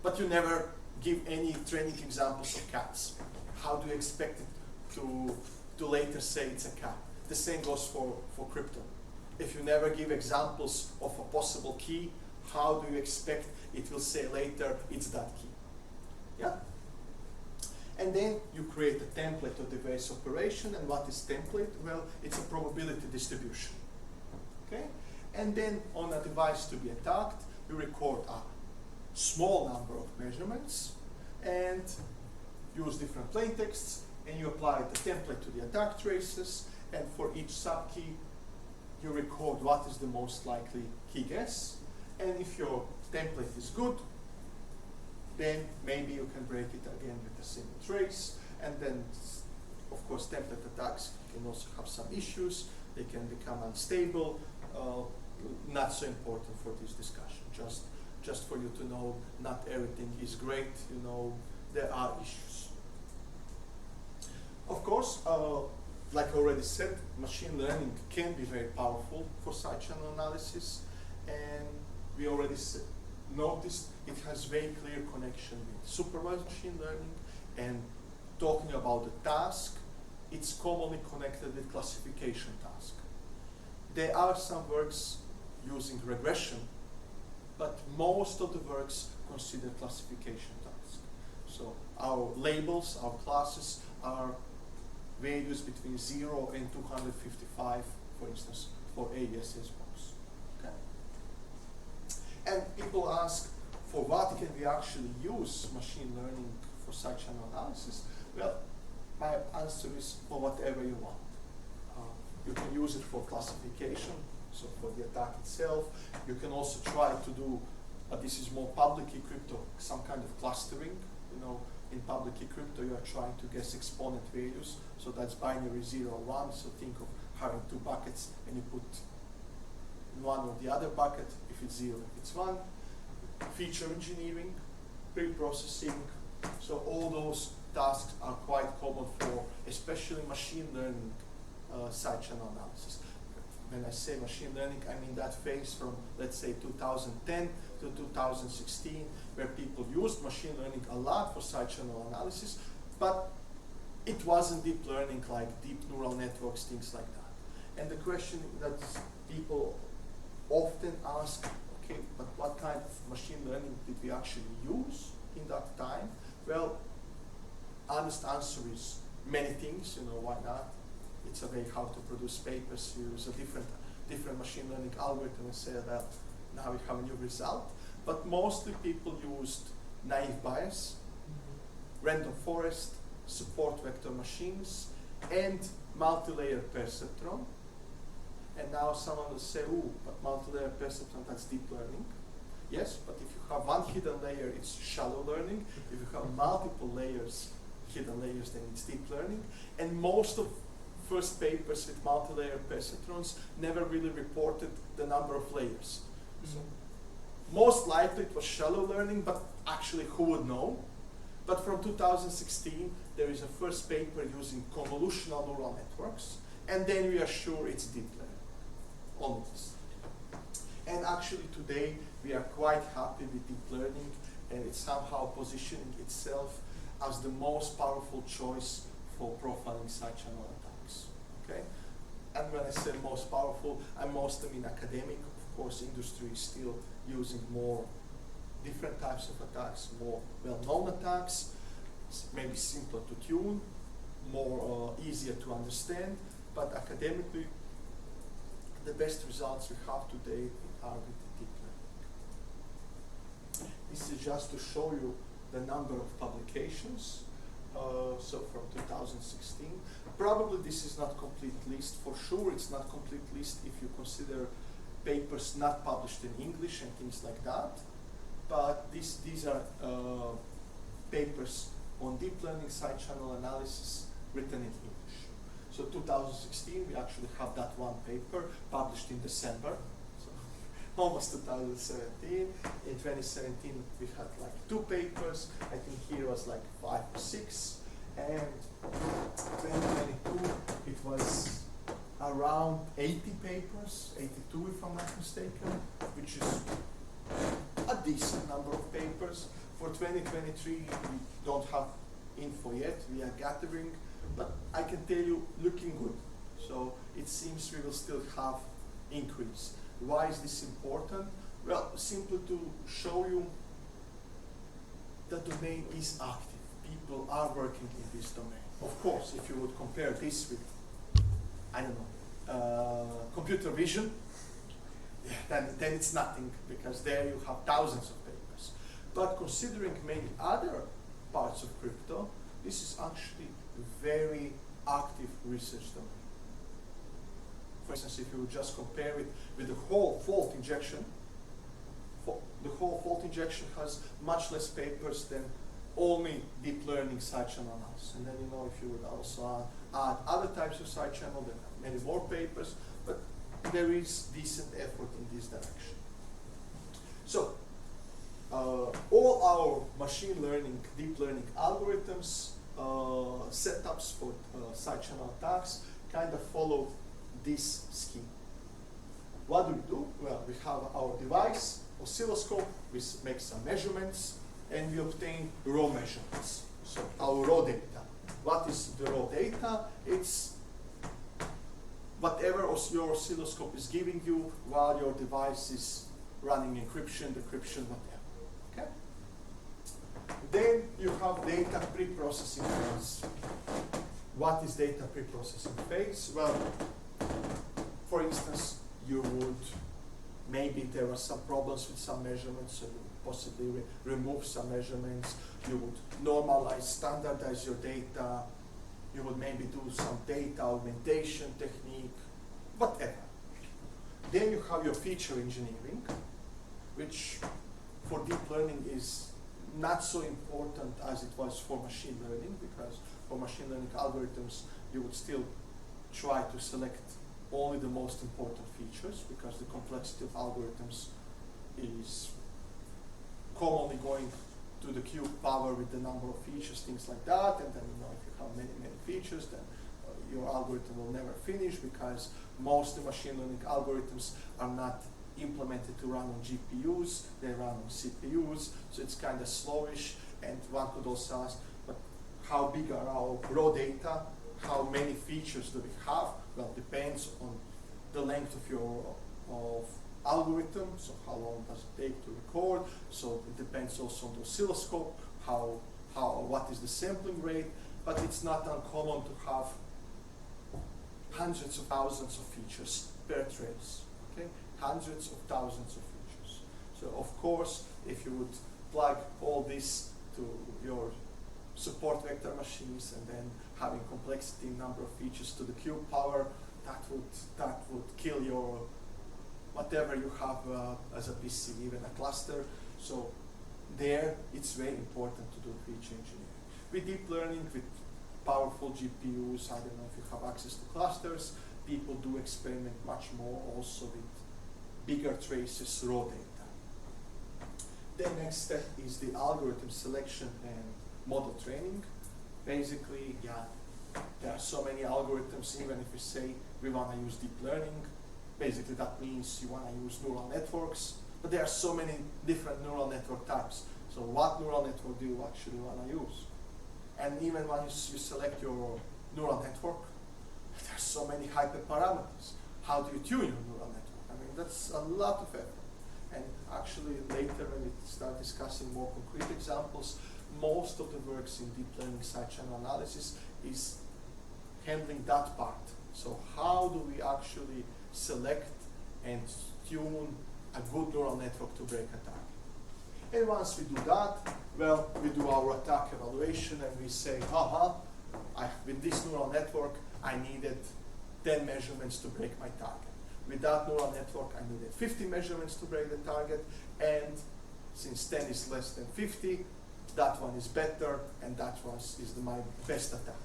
But you never give any training examples of cats. How do you expect it to later say it's a cat? The same goes for crypto. If you never give examples of a possible key, how do you expect it will say later it's that key? Yeah? And then you create a template of the various operation. And what is template? Well, it's a probability distribution. Okay? And then on a device to be attacked, you record a small number of measurements and use different plaintexts, and you apply the template to the attack traces, and for each subkey you record what is the most likely key guess, and if your template is good, then maybe you can break it again with a single trace. And then, of course, template attacks can also have some issues. They can become unstable. Not so important for this discussion. Just for you to know, not everything is great. There are issues. Of course, like I already said, machine learning can be very powerful for side-channel analysis, and we already noticed it has very clear connection with supervised machine learning. And talking about the task, it's commonly connected with classification task. There are some works using regression, but most of the works consider classification task. So our labels, our classes are values between 0 and 255, for instance, for AES box. Okay? And people ask, for what can we actually use machine learning for side-channel analysis? Well, my answer is for whatever you want. You can use it for classification, So for the attack itself, you can also try to do, this is more public key crypto, some kind of clustering. You know, in public key crypto, you are trying to guess exponent values. So that's binary 0 or 1. So think of having two buckets and you put one or the other bucket, if it's 0, if it's 1. Feature engineering, pre-processing. So all those tasks are quite common for especially machine learning side channel analysis. When I say machine learning, I mean that phase from, let's say, 2010 to 2016, where people used machine learning a lot for side channel analysis, but it wasn't deep learning like deep neural networks, things like that. And the question that people often ask, okay, but what kind of machine learning did we actually use in that time? Well, honest answer is many things, you know, why not? It's a way how to produce papers, use a different machine learning algorithm and say that now we have a new result. But mostly people used naive Bayes, random forest, support vector machines, and multi-layer perceptron. And now someone will say, oh, but multi-layer perceptron, that's deep learning. Yes, but if you have one hidden layer, it's shallow learning. If you have multiple layers, hidden layers, then it's deep learning. And most of first papers with multi-layer perceptrons never really reported the number of layers. So most likely it was shallow learning, but actually who would know? But from 2016, there is a first paper using convolutional neural networks, and then we are sure it's deep learning, only this. And actually today, we are quite happy with deep learning, and it's somehow positioning itself as the most powerful choice for profiling side channel attacks, okay? And when I say most powerful, I mostly mean academic. Of course, industry is still using more different types of attacks, more well-known attacks, maybe simpler to tune, more easier to understand, but academically, the best results we have today are with deep learning. This is just to show you the number of publications. So from 2016, probably this is not complete list. For sure, it's not complete list if you consider papers not published in English and things like that. But these are papers on deep learning side channel analysis written in English. So 2016, we actually have that one paper published in December. So almost 2017. In 2017, we had like 2 papers. I think here was like 5 or 6. And 2022, it was around 80 papers, 82 if I'm not mistaken, which is a decent number of papers. For 2023, we don't have info yet, we are gathering, but I can tell you, looking good. So it seems we will still have increase. Why is this important? Well, simply to show you the domain is active. People are working in this domain. Of course, if you would compare this with, I don't know, computer vision, yeah, then it's nothing, because there you have thousands of papers. But considering many other parts of crypto, this is actually a very active research domain. For instance, if you would just compare it with the whole fault injection, the whole fault injection has much less papers than only deep learning side channel analysis. And then, you know, if you would also add other types of side channel, then many more papers, but there is decent effort in this direction. So, all our machine learning, deep learning algorithms, setups for side channel attacks kind of follow this scheme. What do we do? Well, we have our device, oscilloscope, we make some measurements, and we obtain raw measurements. So our raw data. What is the raw data? It's whatever your oscilloscope is giving you while your device is running encryption, decryption, whatever. Okay? Then you have data pre-processing phase. What is data pre-processing phase? Well, for instance, you would, maybe there were some problems with some measurements, so you would possibly remove some measurements. You would normalize, standardize your data. You would maybe do some data augmentation technique, whatever. Then you have your feature engineering, which for deep learning is not so important as it was for machine learning, because for machine learning algorithms, you would still try to select only the most important features, because the complexity of algorithms is commonly going to the cube power with the number of features, things like that, and then if you have many features, then your algorithm will never finish, because most of the machine learning algorithms are not implemented to run on GPUs, they run on CPUs, so it's kind of slowish, and one could also ask, but how big are our raw data? How many features do we have? Well, it depends on the length of your algorithm, so how long does it take to record, so it depends also on the oscilloscope, what is the sampling rate, but it's not uncommon to have hundreds of thousands of features per trace, okay? Hundreds of thousands of features. So of course, if you would plug all this to your support vector machines and then having complexity in number of features to the cube power, that would kill your whatever you have as a PC, even a cluster. So there, it's very important to do feature engineering. With deep learning, with powerful GPUs, I don't know if you have access to clusters, people do experiment much more also with bigger traces, raw data. The next step is the algorithm selection and model training. Basically, there are so many algorithms, even if we say we want to use deep learning, basically that means you want to use neural networks, but there are so many different neural network types. So what neural network do you actually want to use? And even when you select your neural network, there are so many hyperparameters. How do you tune your neural network? I mean, that's a lot of effort. And actually later when we start discussing more concrete examples, most of the works in deep learning side channel analysis is handling that part. So how do we actually select and tune a good neural network to break attack? And once we do that, well, we do our attack evaluation and we say, with this neural network, I needed 10 measurements to break my target. With that neural network, I needed 50 measurements to break the target, and since 10 is less than 50, that one is better, and that one is my best attack.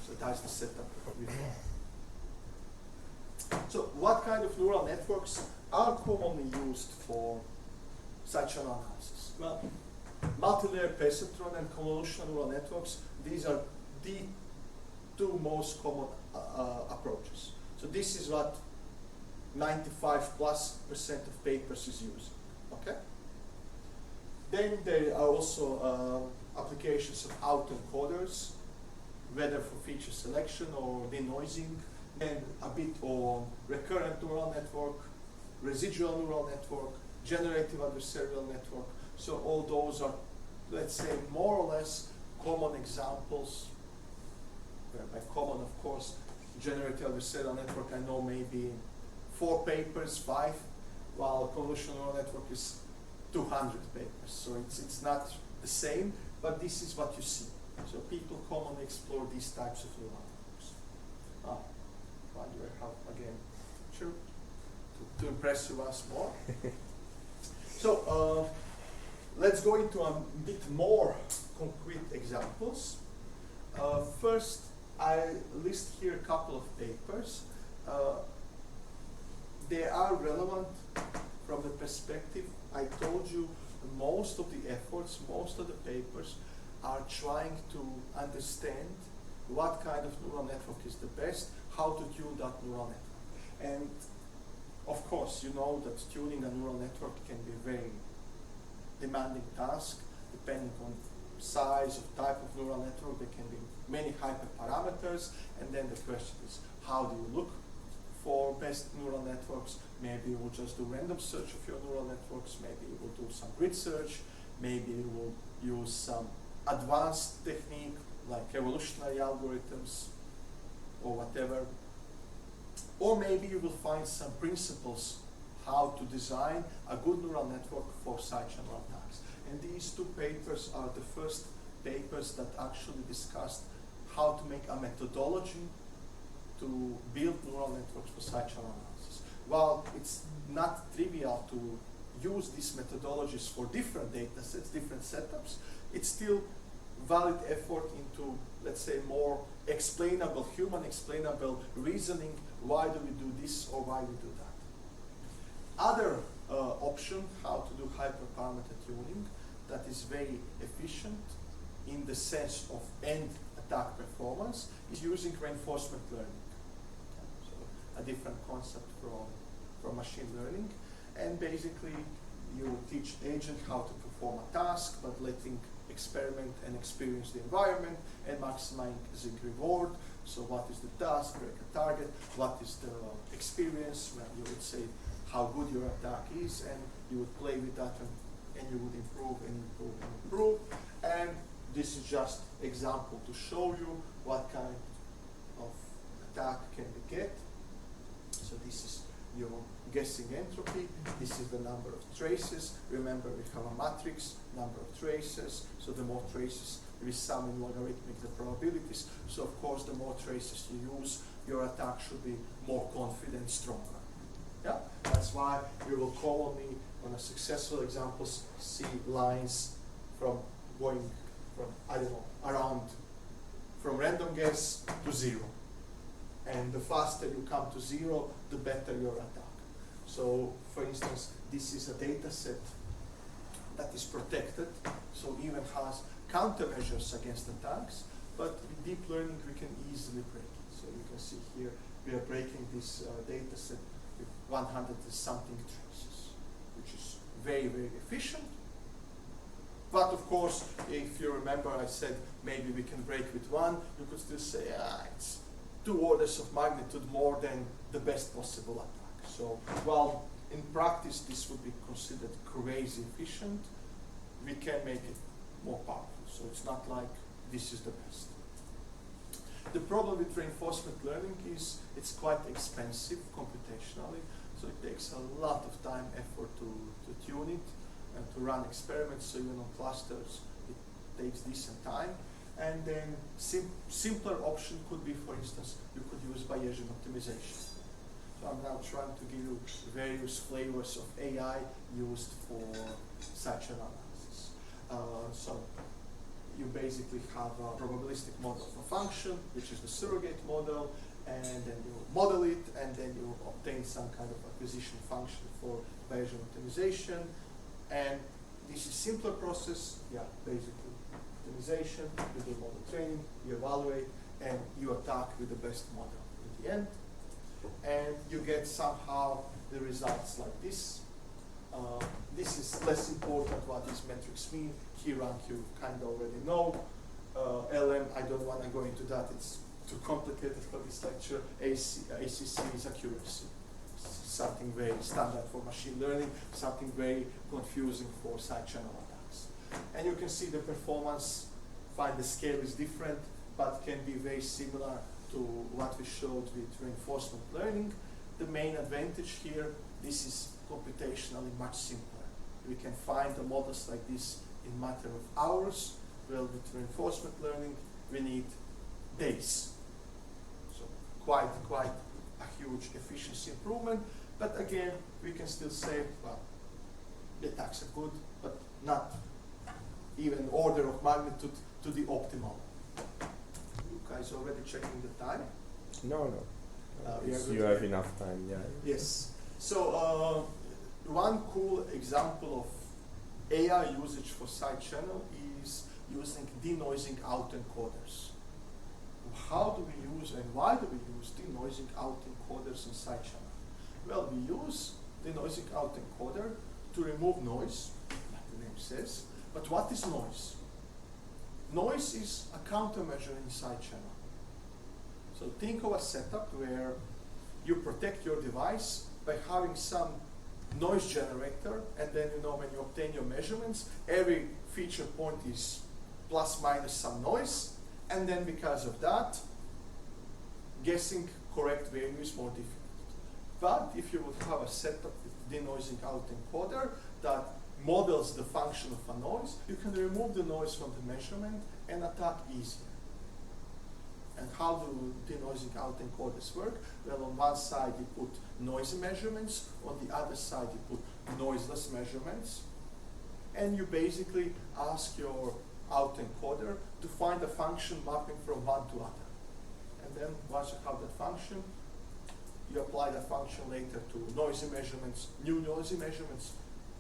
So that's the setup we follow. So what kind of neural networks are commonly used for side channel analysis? Well, multi-layer perceptron and convolutional neural networks, these are the two most common approaches. So this is what 95+% of papers is using, okay? Then there are also applications of autoencoders, whether for feature selection or denoising, then a bit on recurrent neural network, residual neural network, generative adversarial network. So all those are, let's say, more or less common examples, where by common, of course, generative adversarial network, I know maybe 4 papers, 5, while convolutional neural network is 200 papers. So it's not the same, but this is what you see. So people commonly explore these types of neural networks. Why do I have, again, sure, to impress you once more. So let's go into a bit more concrete examples. First, I list here a couple of papers. They are relevant from the perspective, I told you, most of the efforts, most of the papers are trying to understand what kind of neural network is the best, how to tune that neural network. And of course, you know that tuning a neural network can be a very demanding task, depending on size of type of neural network. There can be many hyperparameters, and then the question is, how do you look for best neural networks? Maybe you will just do random search of your neural networks, maybe you will do some grid search, maybe you will use some advanced technique like evolutionary algorithms or whatever. Or maybe you will find some principles how to design a good neural network for side channel attacks. And these two papers are the first papers that actually discussed how to make a methodology to build neural networks for side channel analysis. while it's not trivial to use these methodologies for different data sets, different setups, it's still valid effort into, let's say, more explainable, human explainable reasoning. Why do we do this or why we do that? Other option, how to do hyperparameter tuning, that is very efficient in the sense of end attack performance, is using reinforcement learning. So a different concept from machine learning. And basically, you teach agent how to perform a task, but letting experiment and experience the environment and maximizing reward. So what is the task, break a target, what is the experience, well, you would say how good your attack is, and you would play with that and you would improve and improve and improve. And this is just example to show you what kind of attack can we get. So this is your guessing entropy. This is the number of traces. Remember, we have a matrix, number of traces. So the more traces, we sum in logarithmic the probabilities. So of course, the more traces you use, your attack should be more confident, stronger. Yeah, that's why you will commonly, on a successful examples, see lines from going from, I don't know, around, from random guess to 0. And the faster you come to 0, the better your attack. So, for instance, this is a data set that is protected, so even has countermeasures against attacks, but with deep learning we can easily break it. So you can see here we are breaking this data set with 100 and something traces, which is very, very efficient. But of course, if you remember, I said maybe we can break with 1, you could still say, it's 2 orders of magnitude more than the best possible attack. So, while in practice this would be considered crazy efficient, we can make it more powerful. So it's not like this is the best. The problem with reinforcement learning is it's quite expensive computationally. So it takes a lot of time, effort to tune it and to run experiments. So even on clusters, it takes decent time. And then simpler option could be, for instance, you could use Bayesian optimization. So I'm now trying to give you various flavors of AI used for such analysis. So you basically have a probabilistic model of a function, which is the surrogate model, and then you model it, and then you obtain some kind of acquisition function for Bayesian optimization. And this is simpler process, basically optimization, you do model training, you evaluate, and you attack with the best model in the end. And you get somehow the results like this. This is less important what is matrix mean. Key rank you kind of already know. LM, I don't want to go into that, it's too complicated for this lecture. ACC is accuracy. Something very standard for machine learning, something very confusing for side channel attacks. And you can see the performance, fine, the scale is different, but can be very similar to what we showed with reinforcement learning. The main advantage here, this is computationally much simpler. We can find the models like this in matter of hours. Well, with reinforcement learning, we need days. So quite a huge efficiency improvement. But again, we can still say, well, the attacks are good, but not even order of magnitude to the optimal. You guys already checking the time? No. You have enough time, yeah. Yes. So one cool example of AI usage for side channel is using denoising out encoders. How do we use and why do we use denoising out encoders in side channel? Well, we use denoising out encoder to remove noise, like the name says. But what is noise? Noise is a countermeasure in side channel. So think of a setup where you protect your device by having some noise generator, and then when you obtain your measurements, every feature point is plus minus some noise, and then because of that, guessing correct value is more difficult. But if you would have a setup with denoising out encoder that models the function of a noise, you can remove the noise from the measurement and attack easier. And how do denoising autoencoders work? Well, on one side you put noisy measurements, on the other side you put noiseless measurements, and you basically ask your autoencoder to find a function mapping from one to other. And then once you have that function, you apply that function later to noisy measurements, new noisy measurements,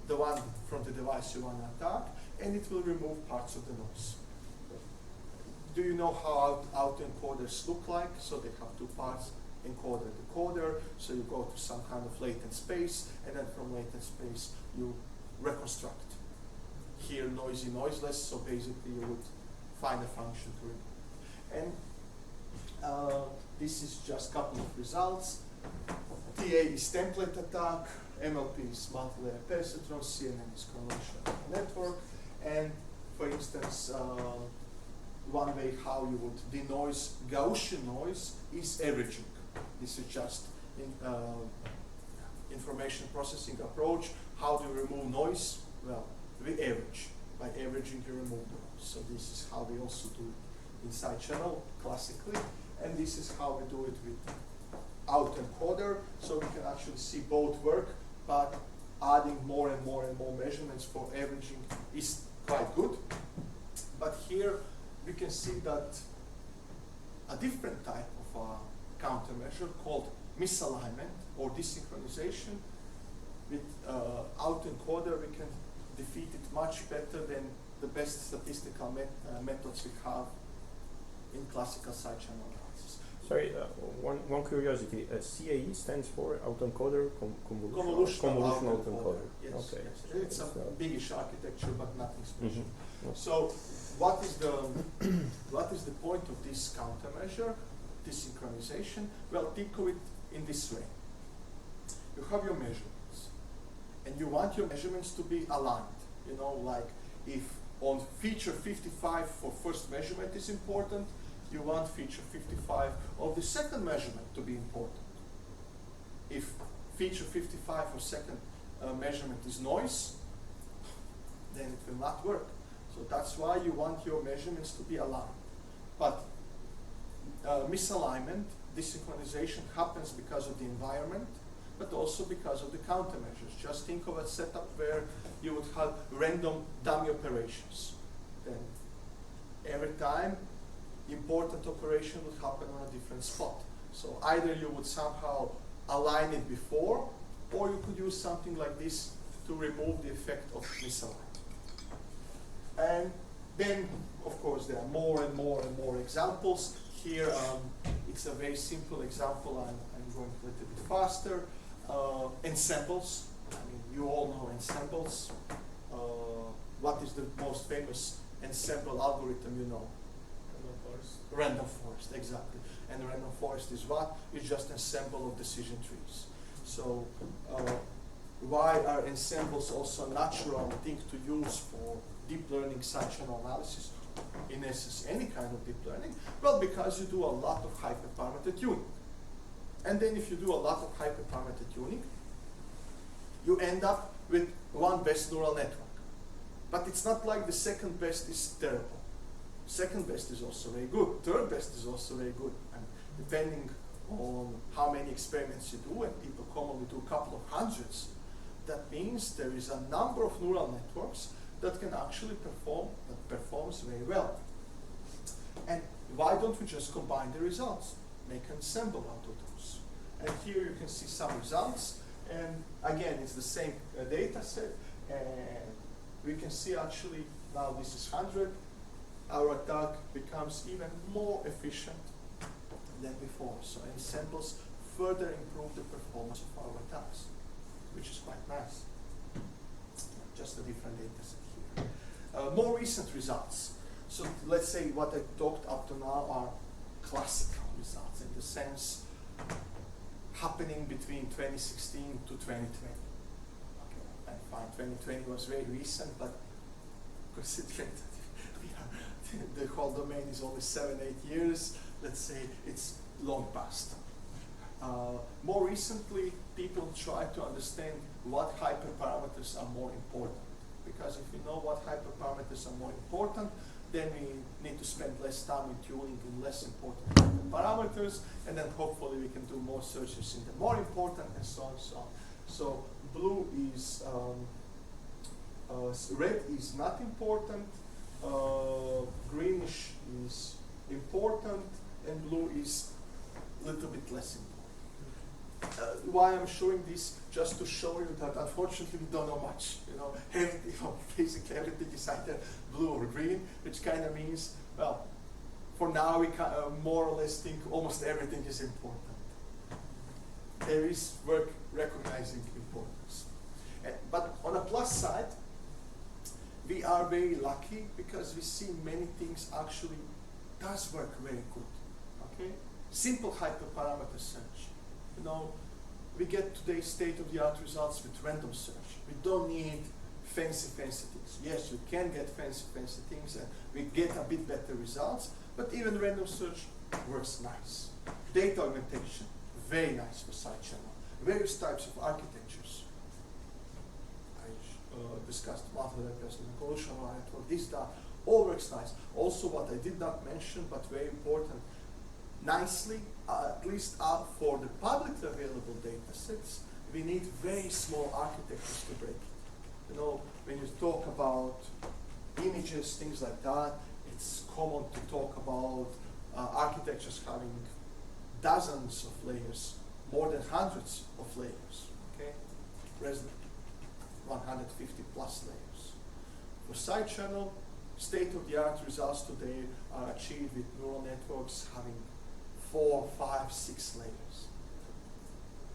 the one from the device you want to attack, and it will remove parts of the noise. Do you know how autoencoders look like? So they have two parts, encoder, decoder. So you go to some kind of latent space, and then from latent space you reconstruct. Here noisy, noiseless, so basically you would find a function to remove. And this is just a couple of results. TA is template attack, MLP is multi-layer persistence, CNN is convolutional network, and for instance, one way how you would denoise Gaussian noise is averaging. This is just information processing approach. How do you remove noise? Well, we average. By averaging, you remove the noise. So this is how we also do it inside channel classically, and this is how we do it with autoencoder. So we can actually see both work, but adding more and more and more measurements for averaging is quite good. But here we can see that a different type of countermeasure called misalignment or desynchronization. With autoencoder, we can defeat it much better than the best statistical methods we have in classical side channel analysis. Sorry, one curiosity. CAE stands for autoencoder Convolutional autoencoder. Yes, Okay. yes. It's a biggish architecture, but nothing special. Mm-hmm. So, what is the point of this countermeasure, this synchronization? Well, think of it in this way. You have your measurements, and you want your measurements to be aligned. You know, like if on feature 55 for first measurement is important, you want feature 55 of the second measurement to be important. If feature 55 for second measurement is noise, then it will not work. So that's why you want your measurements to be aligned. But misalignment, desynchronization happens because of the environment, but also because of the countermeasures. Just think of a setup where you would have random dummy operations. Then every time important operation would happen on a different spot. So either you would somehow align it before, or you could use something like this to remove the effect of misalignment. And then, of course, there are more and more and more examples. Here, it's a very simple example. I'm going a little bit faster. Ensembles. I mean, you all know ensembles. What is the most famous ensemble algorithm you know? Random forest, exactly. And random forest is what? It's just an ensemble of decision trees. So why are ensembles also a natural thing to use for deep learning side channel analysis? In essence, any kind of deep learning? Well, because you do a lot of hyperparameter tuning. And then if you do a lot of hyperparameter tuning, you end up with one best neural network. But it's not like the second best is terrible. Second best is also very good. Third best is also very good. And depending on how many experiments you do, and people commonly do a couple of hundreds, that means there is a number of neural networks that can actually performs very well. And why don't we just combine the results? Make an ensemble out of those. And here you can see some results. And again, it's the same data set. And we can see actually, now this is 100. Our attack becomes even more efficient than before. So ensembles further improve the performance of our attacks, which is quite nice. Just a different data set here. More recent results. So let's say what I talked up to now are classical results in the sense happening between 2016 to 2020. Okay, I find 2020 was very recent, but considering that the whole domain is only 7-8 years, let's say it's long past. More recently, people try to understand what hyperparameters are more important. Because if you know what hyperparameters are more important, then we need to spend less time in tuning in less important parameters, and then hopefully we can do more searches in the more important, and so on and so on. So blue is, red is not important, greenish is important, and blue is a little bit less important. Why I'm showing this, just to show you that unfortunately we don't know much. Basically everything is either blue or green, which kind of means, well, for now we can more or less think almost everything is important. There is work recognizing importance. But on a plus side, we are very lucky because we see many things actually does work very good. Okay, simple hyperparameter search. We get today's state-of-the-art results with random search. We don't need fancy things. Yes, you can get fancy things, and we get a bit better results. But even random search works nice. Data augmentation, very nice for side channel. Various types of architectures. I discussed multi-representation, evolutionary network, this, that, all works nice. Also, what I did not mention, but very important, nicely, at least for the publicly available data sets, we need very small architectures to break it. When you talk about images, things like that, it's common to talk about architectures having dozens of layers, more than hundreds of layers, okay? Present 150 plus layers. For side channel, state-of-the-art results today are achieved with neural networks having 4, 5, 6 layers.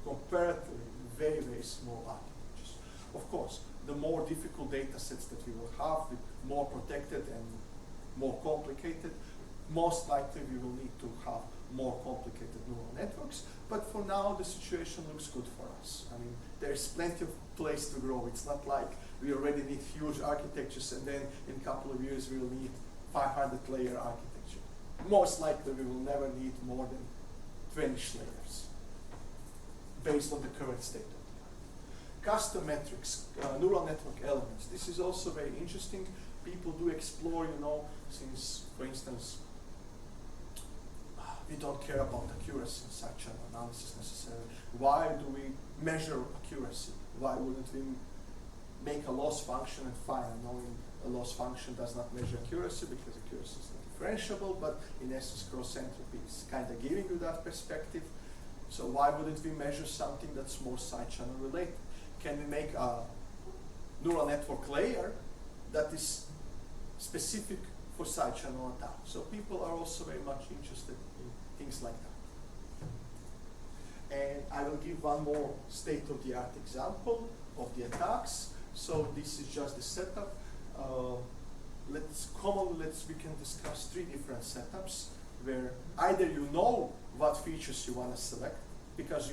Comparatively, very, very small architectures. Of course, the more difficult data sets that we will have, with more protected and more complicated, most likely we will need to have more complicated neural networks. But for now, the situation looks good for us. I mean, there's plenty of place to grow. It's not like we already need huge architectures and then in a couple of years we will need 500-layer architecture. Most likely we will never need more than 20 layers based on the current state of the art. Custom metrics, neural network elements. This is also very interesting. People do explore, since, for instance, we don't care about accuracy in such an analysis necessarily. Why do we measure accuracy? Why wouldn't we make a loss function and fine, knowing a loss function does not measure accuracy because accuracy is not differentiable, but in essence cross entropy is kind of giving you that perspective. So why wouldn't we measure something that's more side channel related? Can we make a neural network layer that is specific for side channel attack? So people are also very much interested in things like that. And I will give one more state-of-the-art example of the attacks. So this is just the setup. We can discuss 3 different setups where either you know what features you want to select because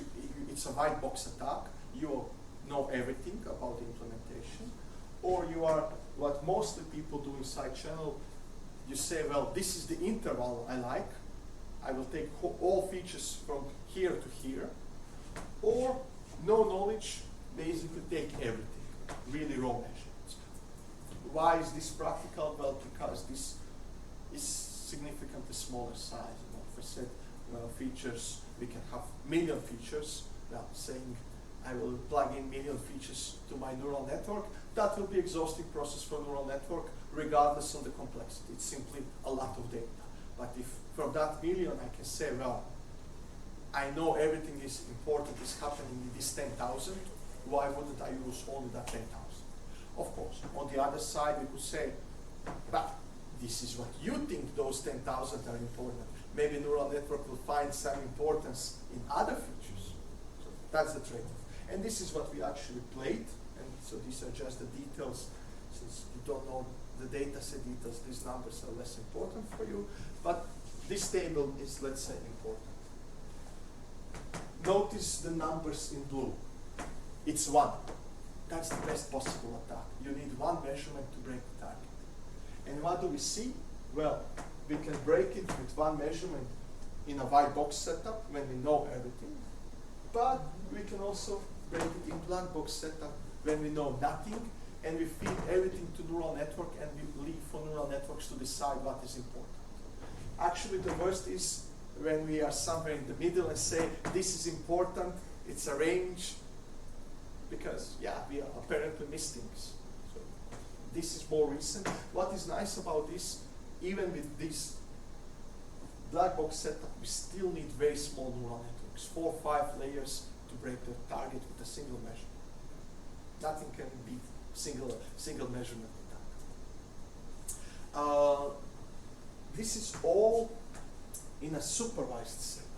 it's a white box attack, you know everything about the implementation, or you are what mostly people do in side channel. You say, well, this is the interval I like. I will take all features from here to here, or no knowledge, basically take everything, really raw measurements. Why is this practical? Well, because this is significantly smaller size. If I said features, we can have million features. Well, saying I will plug in million features to my neural network, that will be exhausting process for neural network, regardless of the complexity. It's simply a lot of data. But if from that million I can say, well, I know everything is important is happening in this 10,000, why wouldn't I use only that 10,000? Of course, on the other side, we could say, but this is what you think those 10,000 are important. Maybe neural network will find some importance in other features. So that's the trade-off. And this is what we actually played. And so these are just the details. Since you don't know the data set details, these numbers are less important for you. But this table is, let's say, important. Notice the numbers in blue. It's 1. That's the best possible attack. You need 1 measurement to break the target. And what do we see? Well, we can break it with 1 measurement in a white box setup when we know everything. But we can also break it in black box setup when we know nothing and we feed everything to neural network, and we leave for neural networks to decide what is important. Actually, the worst is when we are somewhere in the middle and say, this is important, it's a range, because, yeah, we apparently miss things. So this is more recent. What is nice about this, even with this black box setup, we still need very small neural networks, 4 or 5 layers to break the target with a single measure. Nothing can beat single measurement attack. This is all in a supervised setup.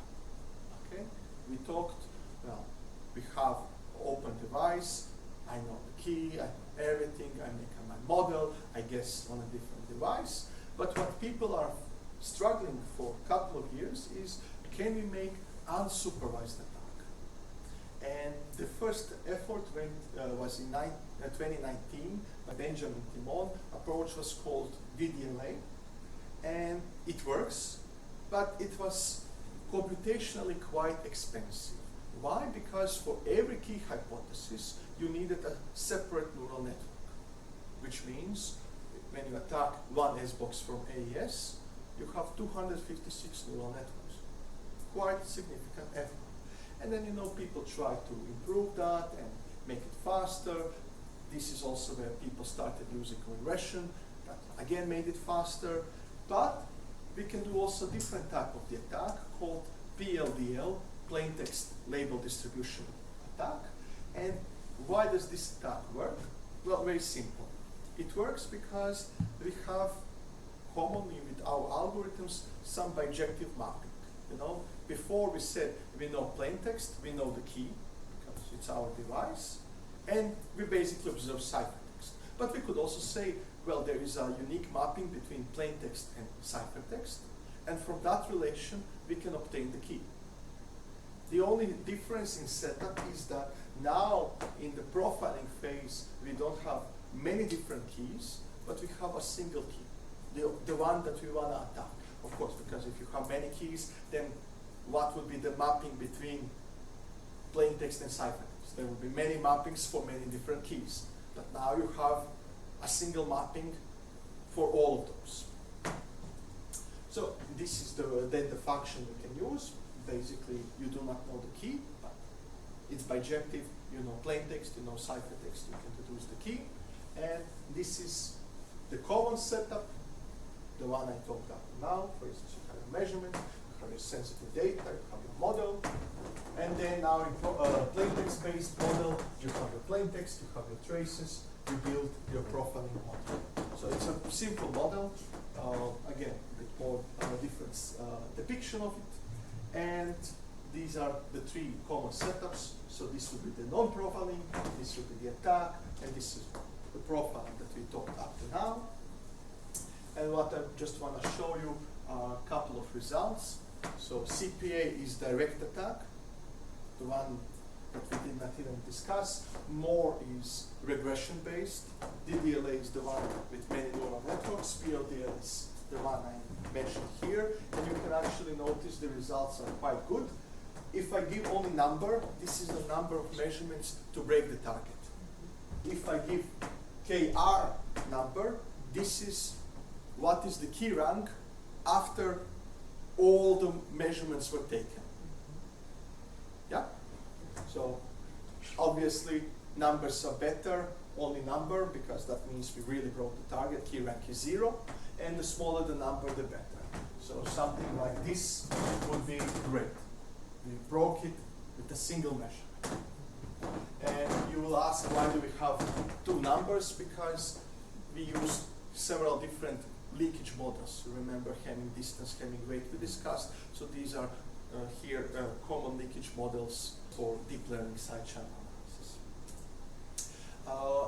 Okay, we talked. Well, we have open device. I know the key. I know everything. I make my model. I guess on a different device. But what people are struggling for a couple of years is, can we make unsupervised attack? And the first effort was in 2019 by Benjamin Timon. Approach was called VDLA, and it works, but it was computationally quite expensive. Why? Because for every key hypothesis, you needed a separate neural network, which means when you attack one S-box from AES, you have 256 neural networks. Quite significant effort. And then, you know, people try to improve that and make it faster. This is also where people started using regression. That again made it faster. But we can do also different type of the attack called PLDL, plain text label distribution attack. And why does this attack work? Well, very simple. It works because we have commonly with our algorithms some bijective mapping. You know, before we said we know plain text, we know the key because it's our device, and we basically observe ciphertext. But we could also say, well, there is a unique mapping between plain text and ciphertext, and from that relation we can obtain the key. The only difference in setup is that now in the profiling phase we don't have many different keys, but we have a single key, the one that we want to attack. Of course, because if you have many keys, then what would be the mapping between plain text and ciphertext? There will be many mappings for many different keys. But now you have a single mapping for all of those. So this is then the function we can use. Basically, you do not know the key, but it's bijective. You know plain text, you know ciphertext, you can deduce the key. And this is the common setup, the one I talked about now. For instance, you have a measurement, you have your sensitive data, you have your model, and then now in plain text-based model, you have your plain text, you have your traces, you build your profiling model. So it's a simple model, again, a bit more different depiction of it, and these are the 3 common setups. So this would be the non-profiling, this would be the attack, and this is the profiling that we talked up to now. And what I just want to show you are a couple of results. So CPA is direct attack, the one that we did not even discuss. More is regression based. DDLA is the one with many neural networks. PLDL is the one I mentioned here. And you can actually notice the results are quite good. If I give only number, this is the number of measurements to break the target. If I give KR number, this is what is the key rank after all the measurements were taken. Yeah? So obviously numbers are better, only number, because that means we really broke the target. Key rank is 0, and the smaller the number, the better. So something like this would be great. We broke it with a single measure. And you will ask, why do we have 2 numbers? Because we used several different leakage models. You remember Hamming distance, Hamming weight we discussed. So these are here common leakage models for deep learning side channel analysis.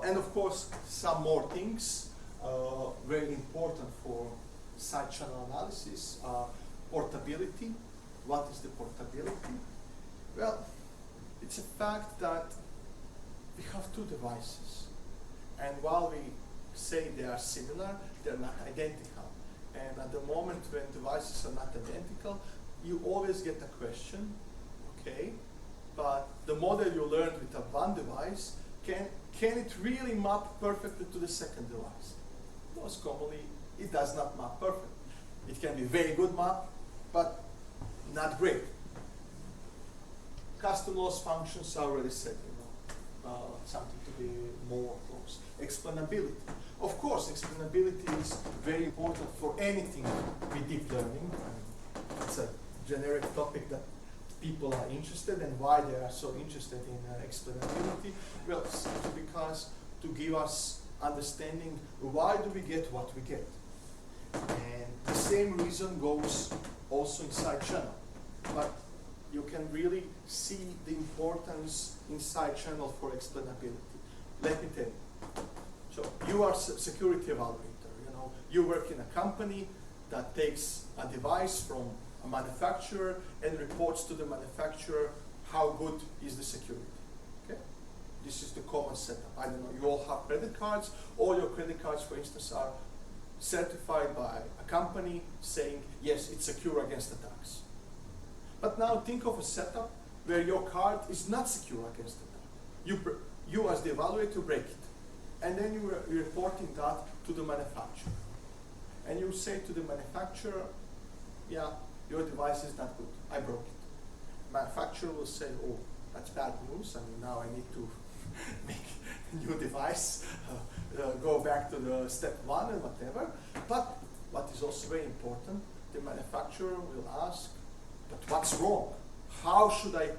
And of course, some more things very important for side channel analysis are portability. What is the portability? Well, it's a fact that we have 2 devices. And while we say they are similar, they're not identical. And at the moment when devices are not identical, you always get a question, okay, but the model you learned with a one device, can can it really map perfectly to the second device? Most commonly, it does not map perfectly. It can be very good map, but not great. Custom loss functions are already said, something to be more close. Explainability. Of course, explainability is very important for anything with deep learning. It's a generic topic that people are interested in. Why they are so interested in explainability? Well, simply because to give us understanding why do we get what we get. And the same reason goes also inside channel. But you can really see the importance inside channel for explainability. Let me tell you. So you are a security evaluator. You work in a company that takes a device from a manufacturer and reports to the manufacturer how good is the security. Okay? This is the common setup. I don't know, you all have credit cards. All your credit cards, for instance, are certified by a company saying, yes, it's secure against attacks. But now think of a setup where your card is not secure against attack. You as the evaluator break it. And then you are reporting that to the manufacturer. And you say to the manufacturer, yeah, your device is not good. I broke it. Manufacturer will say, oh, that's bad news. I mean, now I need to make a new device, go back to the step one and whatever. But what is also very important, the manufacturer will ask, but what's wrong? How should I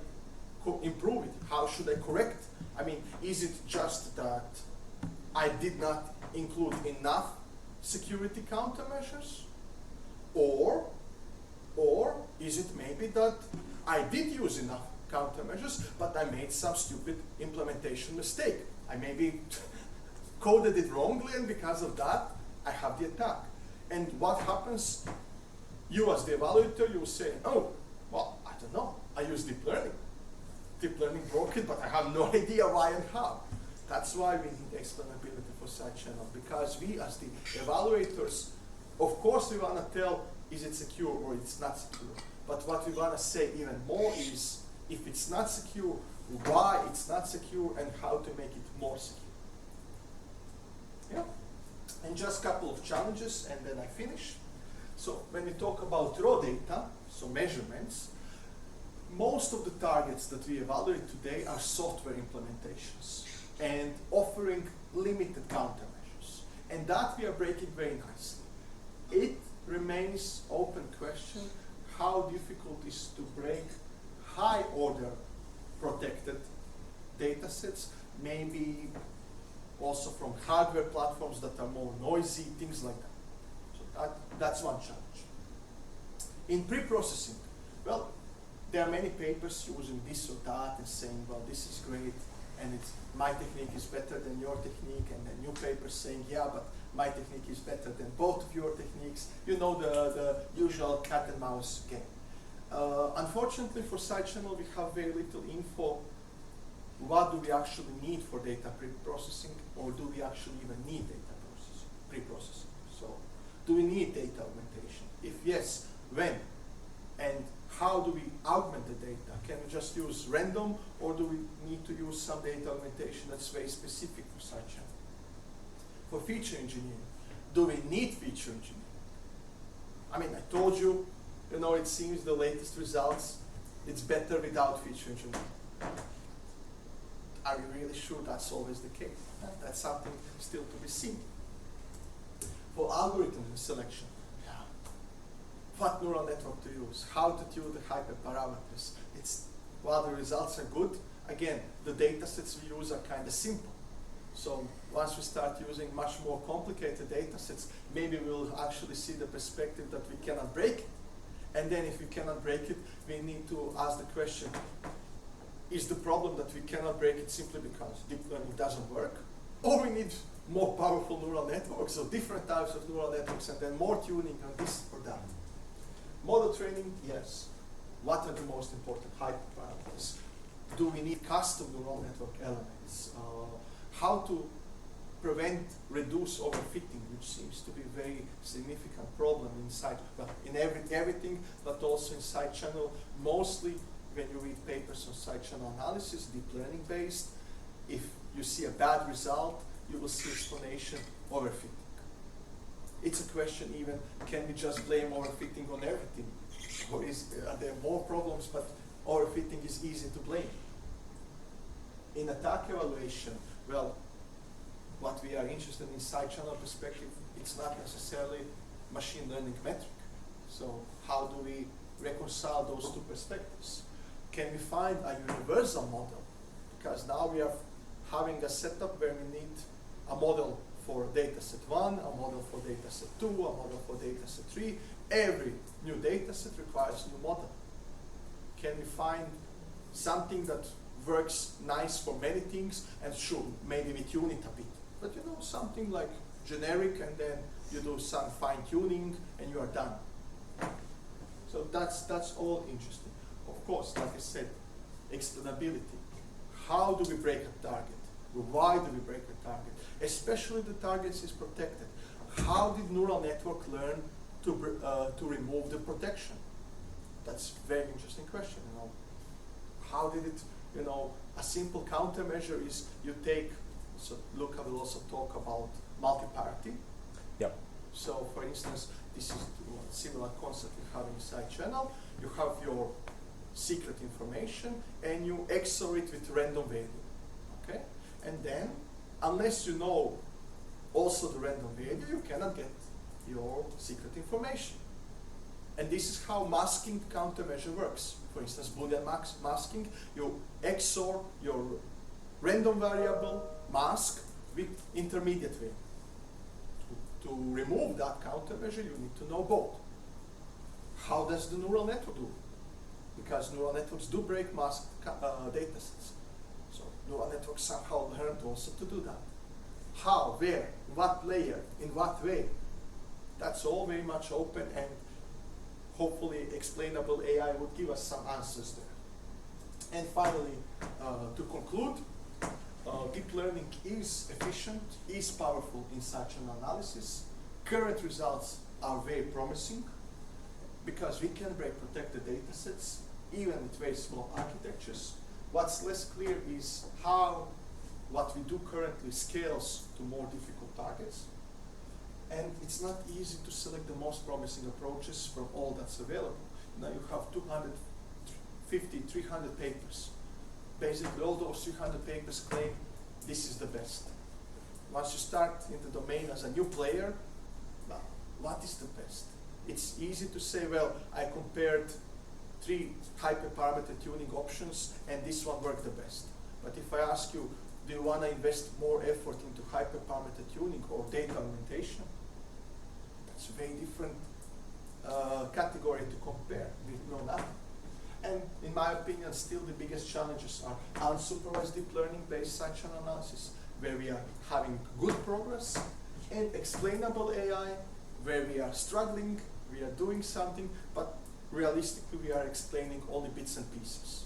improve it? How should I correct? I mean, is it just that I did not include enough security countermeasures? Or is it maybe that I did use enough countermeasures, but I made some stupid implementation mistake? I maybe coded it wrongly, and because of that, I have the attack. And what happens? You as the evaluator, you say, oh, well, I don't know. I use deep learning. Deep learning broke it, but I have no idea why and how. That's why we need explainability for side channel, because we as the evaluators, of course we want to tell is it secure or it's not secure. But what we want to say even more is if it's not secure, why it's not secure and how to make it more secure. Yeah? And just a couple of challenges and then I finish. So when we talk about raw data, so measurements, most of the targets that we evaluate today are software implementations and offering limited countermeasures. And that we are breaking very nicely. It remains open question how difficult it is to break high order protected data sets, maybe also from hardware platforms that are more noisy, things like that. So that's one challenge. In pre-processing, well, there are many papers using this or that and saying, well, this is great, and my technique is better than your technique, and then new papers saying, yeah, but my technique is better than both of your techniques. You know the usual cat and mouse game. Unfortunately for side channel, we have very little info. What do we actually need for data pre-processing, or do we actually even need data pre-processing? So, do we need data augmentation? If yes, when? And how do we augment the data? Can we just use random, or do we need to use some data augmentation that's very specific for side channel? For feature engineering, do we need feature engineering? I mean, I told you, it seems the latest results, it's better without feature engineering. Are we really sure that's always the case? That's something still to be seen. For algorithm selection, what neural network to use, how to tune the hyperparameters. While the results are good, again, the data sets we use are kind of simple. So once we start using much more complicated data sets, maybe we'll actually see the perspective that we cannot break it. And then if we cannot break it, we need to ask the question, is the problem that we cannot break it simply because deep learning doesn't work? Or we need more powerful neural networks, so different types of neural networks, and then more tuning on this or that. Model training, yes. What are the most important hyperparameters? Do we need custom neural network elements? How to prevent reduce overfitting, which seems to be a very significant problem inside, well, in everything, but also in side channel. Mostly when you read papers on side channel analysis, deep learning based, If you see a bad result, you will see explanation overfitting. It's a question even, can we just blame overfitting on everything? Or are there more problems, but overfitting is easy to blame? In attack evaluation, well, what we are interested in side channel perspective, it's not necessarily machine learning metric. So how do we reconcile those two perspectives? Can we find a universal model? Because now we are having a setup where we need a model for dataset 1, a model for dataset 2, a model for dataset 3. Every new dataset requires a new model. Can we find something that works nice for many things, and sure, maybe we tune it a bit. But you know, something like generic, and then you do some fine tuning and you are done. So that's all interesting. Of course, like I said, explainability. How do we break a target? Why do we break a target? Especially the targets is protected. How did neural network learn to remove the protection? That's a very interesting question. You know, how did it? You know, a simple countermeasure is you take. So Luca will also talk about multi-parity. Yep. So for instance, this is a similar concept you have in side channel. You have your secret information and you XOR it with random value. Okay? And then, unless you know also the random value, you cannot get your secret information. And this is how masking countermeasure works. For instance, Boolean masking, you XOR your random variable mask with intermediate value. To remove that countermeasure, you need to know both. How does the neural network do? Because neural networks do break masked datasets. So neural networks somehow learned also to do that. How, where, what layer, in what way? That's all very much open, and hopefully explainable AI would give us some answers there. And finally, to conclude, deep learning is efficient, is powerful in such an analysis. Current results are very promising because we can break protected data sets even with very small architectures. What's less clear is how what we do currently scales to more difficult targets. And it's not easy to select the most promising approaches from all that's available. Now you have 250, 300 papers. Basically all those 300 papers claim this is the best. Once you start in the domain as a new player, well, what is the best? It's easy to say, well, I compared 3 hyperparameter tuning options and this one worked the best. But if I ask you, do you want to invest more effort into hyperparameter tuning or data augmentation? That's a very different category to compare. We know nothing. And in my opinion, still the biggest challenges are unsupervised deep learning based side channel analysis, where we are having good progress, and explainable AI, where we are struggling, we are doing something, but realistically we are explaining only bits and pieces.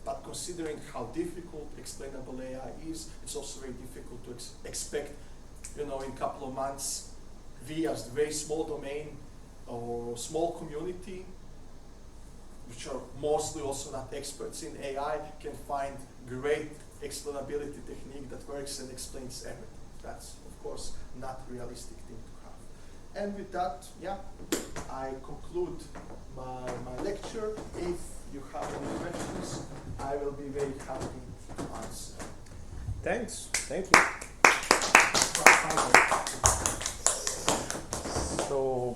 But considering how difficult explainable AI is, it's also very difficult to expect, you know, in a couple of months, we as the very small domain or small community, which are mostly also not experts in AI, can find great explainability technique that works and explains everything. That's, of course, not a realistic thing to have. And with that, yeah, I conclude my lecture. If you have any questions, I will be very happy to answer. Thanks. Thank you. So,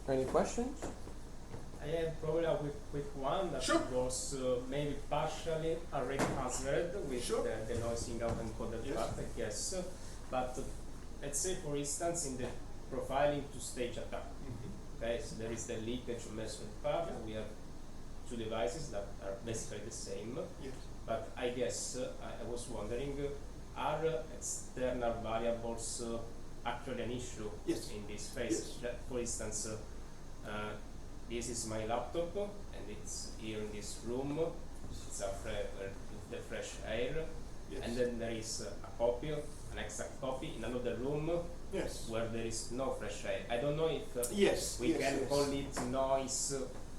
any questions? I have probably a quick one that Sure. was maybe partially already answered with Sure. the noising out encoded Yes. part, I guess. But let's say, for instance, in the profiling to stage attack, okay, so there is the leakage measurement part, and we have 2 devices that are basically the same. Yes. But I guess I was wondering, are external variables actually an issue Yes. in this phase? Yes. That, for instance, this is my laptop, and it's here in this room. It's the fresh air, Yes. and then there is a copy, an exact copy, in another room Yes. where there is no fresh air. I don't know if Yes. we yes, can yes. call it noise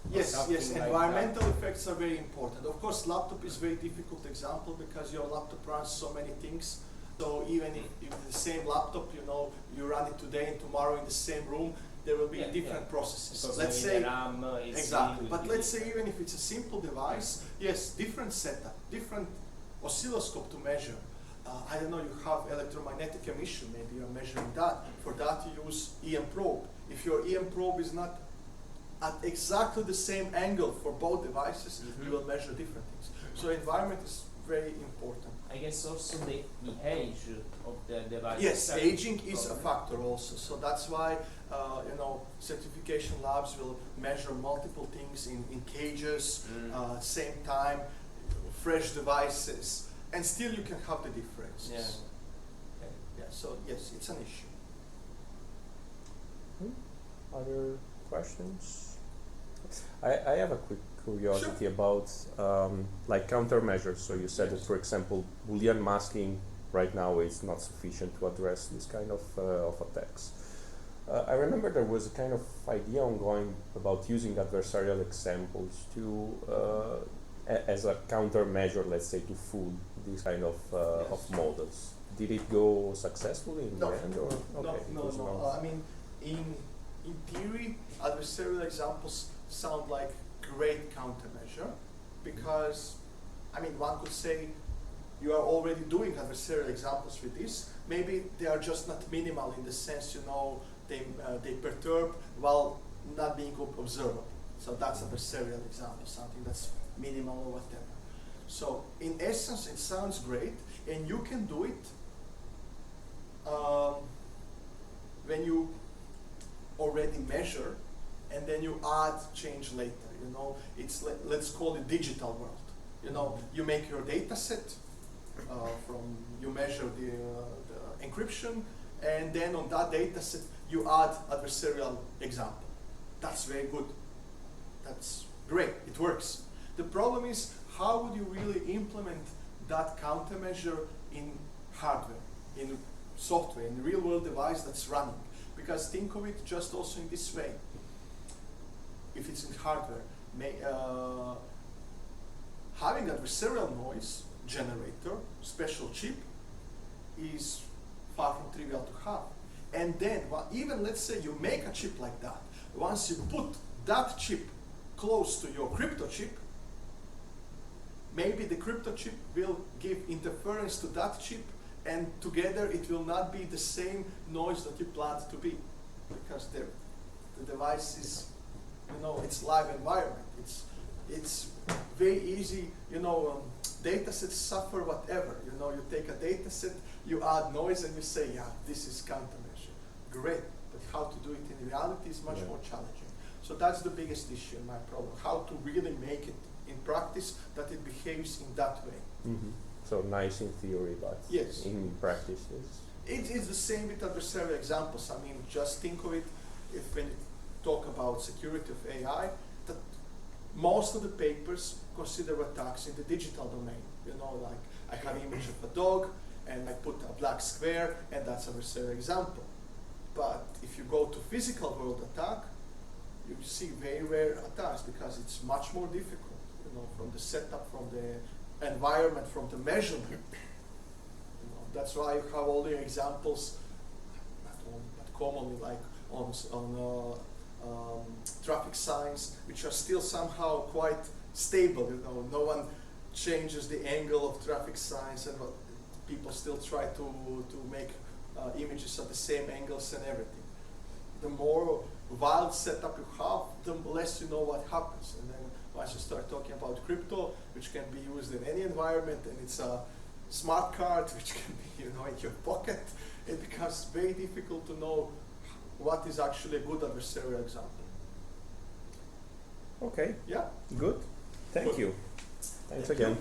Yes, something yes, like environmental effects are very important. Of course, laptop is a very difficult example because your laptop runs so many things. So even if the same laptop, you know, you run it today and tomorrow in the same room, there will be Yeah, different yeah. processes. Because Let's maybe say, the RAM is exactly, will but be let's say different. even if it's a simple device, yes, different setup, different oscilloscope to measure. I don't know, you have electromagnetic emission, maybe you're measuring that. For that you use EM probe. If your EM probe is not at exactly the same angle for both devices, you will measure different things. So environment is very important. I guess also the age of the device. Yes, itself. aging is a factor also. So that's why you know, certification labs will measure multiple things in cages, same time, fresh devices, and still you can have the differences. Yeah. Okay. Yeah, so yes, it's an issue. Other questions? I have a quick curiosity about like countermeasures. So you said that, for example, Boolean masking right now is not sufficient to address this kind of attacks. I remember there was a kind of idea ongoing about using adversarial examples to as a countermeasure, let's say, to fool these kind of models. Did it go successfully in the end, or okay? No. I mean, in theory, adversarial examples sound like great countermeasure because, I mean, one could say you are already doing adversarial examples with this. Maybe they are just not minimal in the sense, you know, they perturb while not being observable. So that's adversarial example, something that's minimal or whatever. So in essence, it sounds great, and you can do it when you already measure, and then you add change later. You know, it's let's call it digital world. You know, you make your data set from you measure the encryption, and then on that data set you add adversarial example. That's very good. That's great. It works. The problem is, how would you really implement that countermeasure in hardware, in software, in a real world device that's running? Because think of it just also in this way. If it's in hardware, having adversarial noise generator, special chip, is far from trivial to have. And then, even let's say you make a chip like that, once you put that chip close to your crypto chip, maybe the crypto chip will give interference to that chip, and together it will not be the same noise that you planned to be, because the device is, you know, it's live environment. It's very easy, you know, data sets suffer whatever. You know, you take a data set, you add noise, and you say, yeah, this is countermeasure. Great, but how to do it in reality is much more challenging. So that's the biggest issue in my problem, how to really make it in practice that it behaves in that way. Mm-hmm. So nice in theory, but yes, in practice it's the same with adversarial examples. I mean, just think of it, if when you talk about security of AI, that most of the papers consider attacks in the digital domain. You know, like I have an image of a dog and I put a black square, and that's an adversarial example. But if you go to physical world attack, you see very rare attacks because it's much more difficult, you know, from the setup, from the environment, from the measurement. You know, that's why you have all the examples, not only, but commonly, like on traffic signs, which are still somehow quite stable. You know, no one changes the angle of traffic signs, and people still try to make images at the same angles and everything. The more wild setup you have, the less you know what happens. And then once you start talking about crypto, which can be used in any environment, and it's a smart card which can be, you know, in your pocket, it becomes very difficult to know what is actually a good adversarial example. Okay. Yeah. Good. Thank Good. you. Thanks Thank again. you.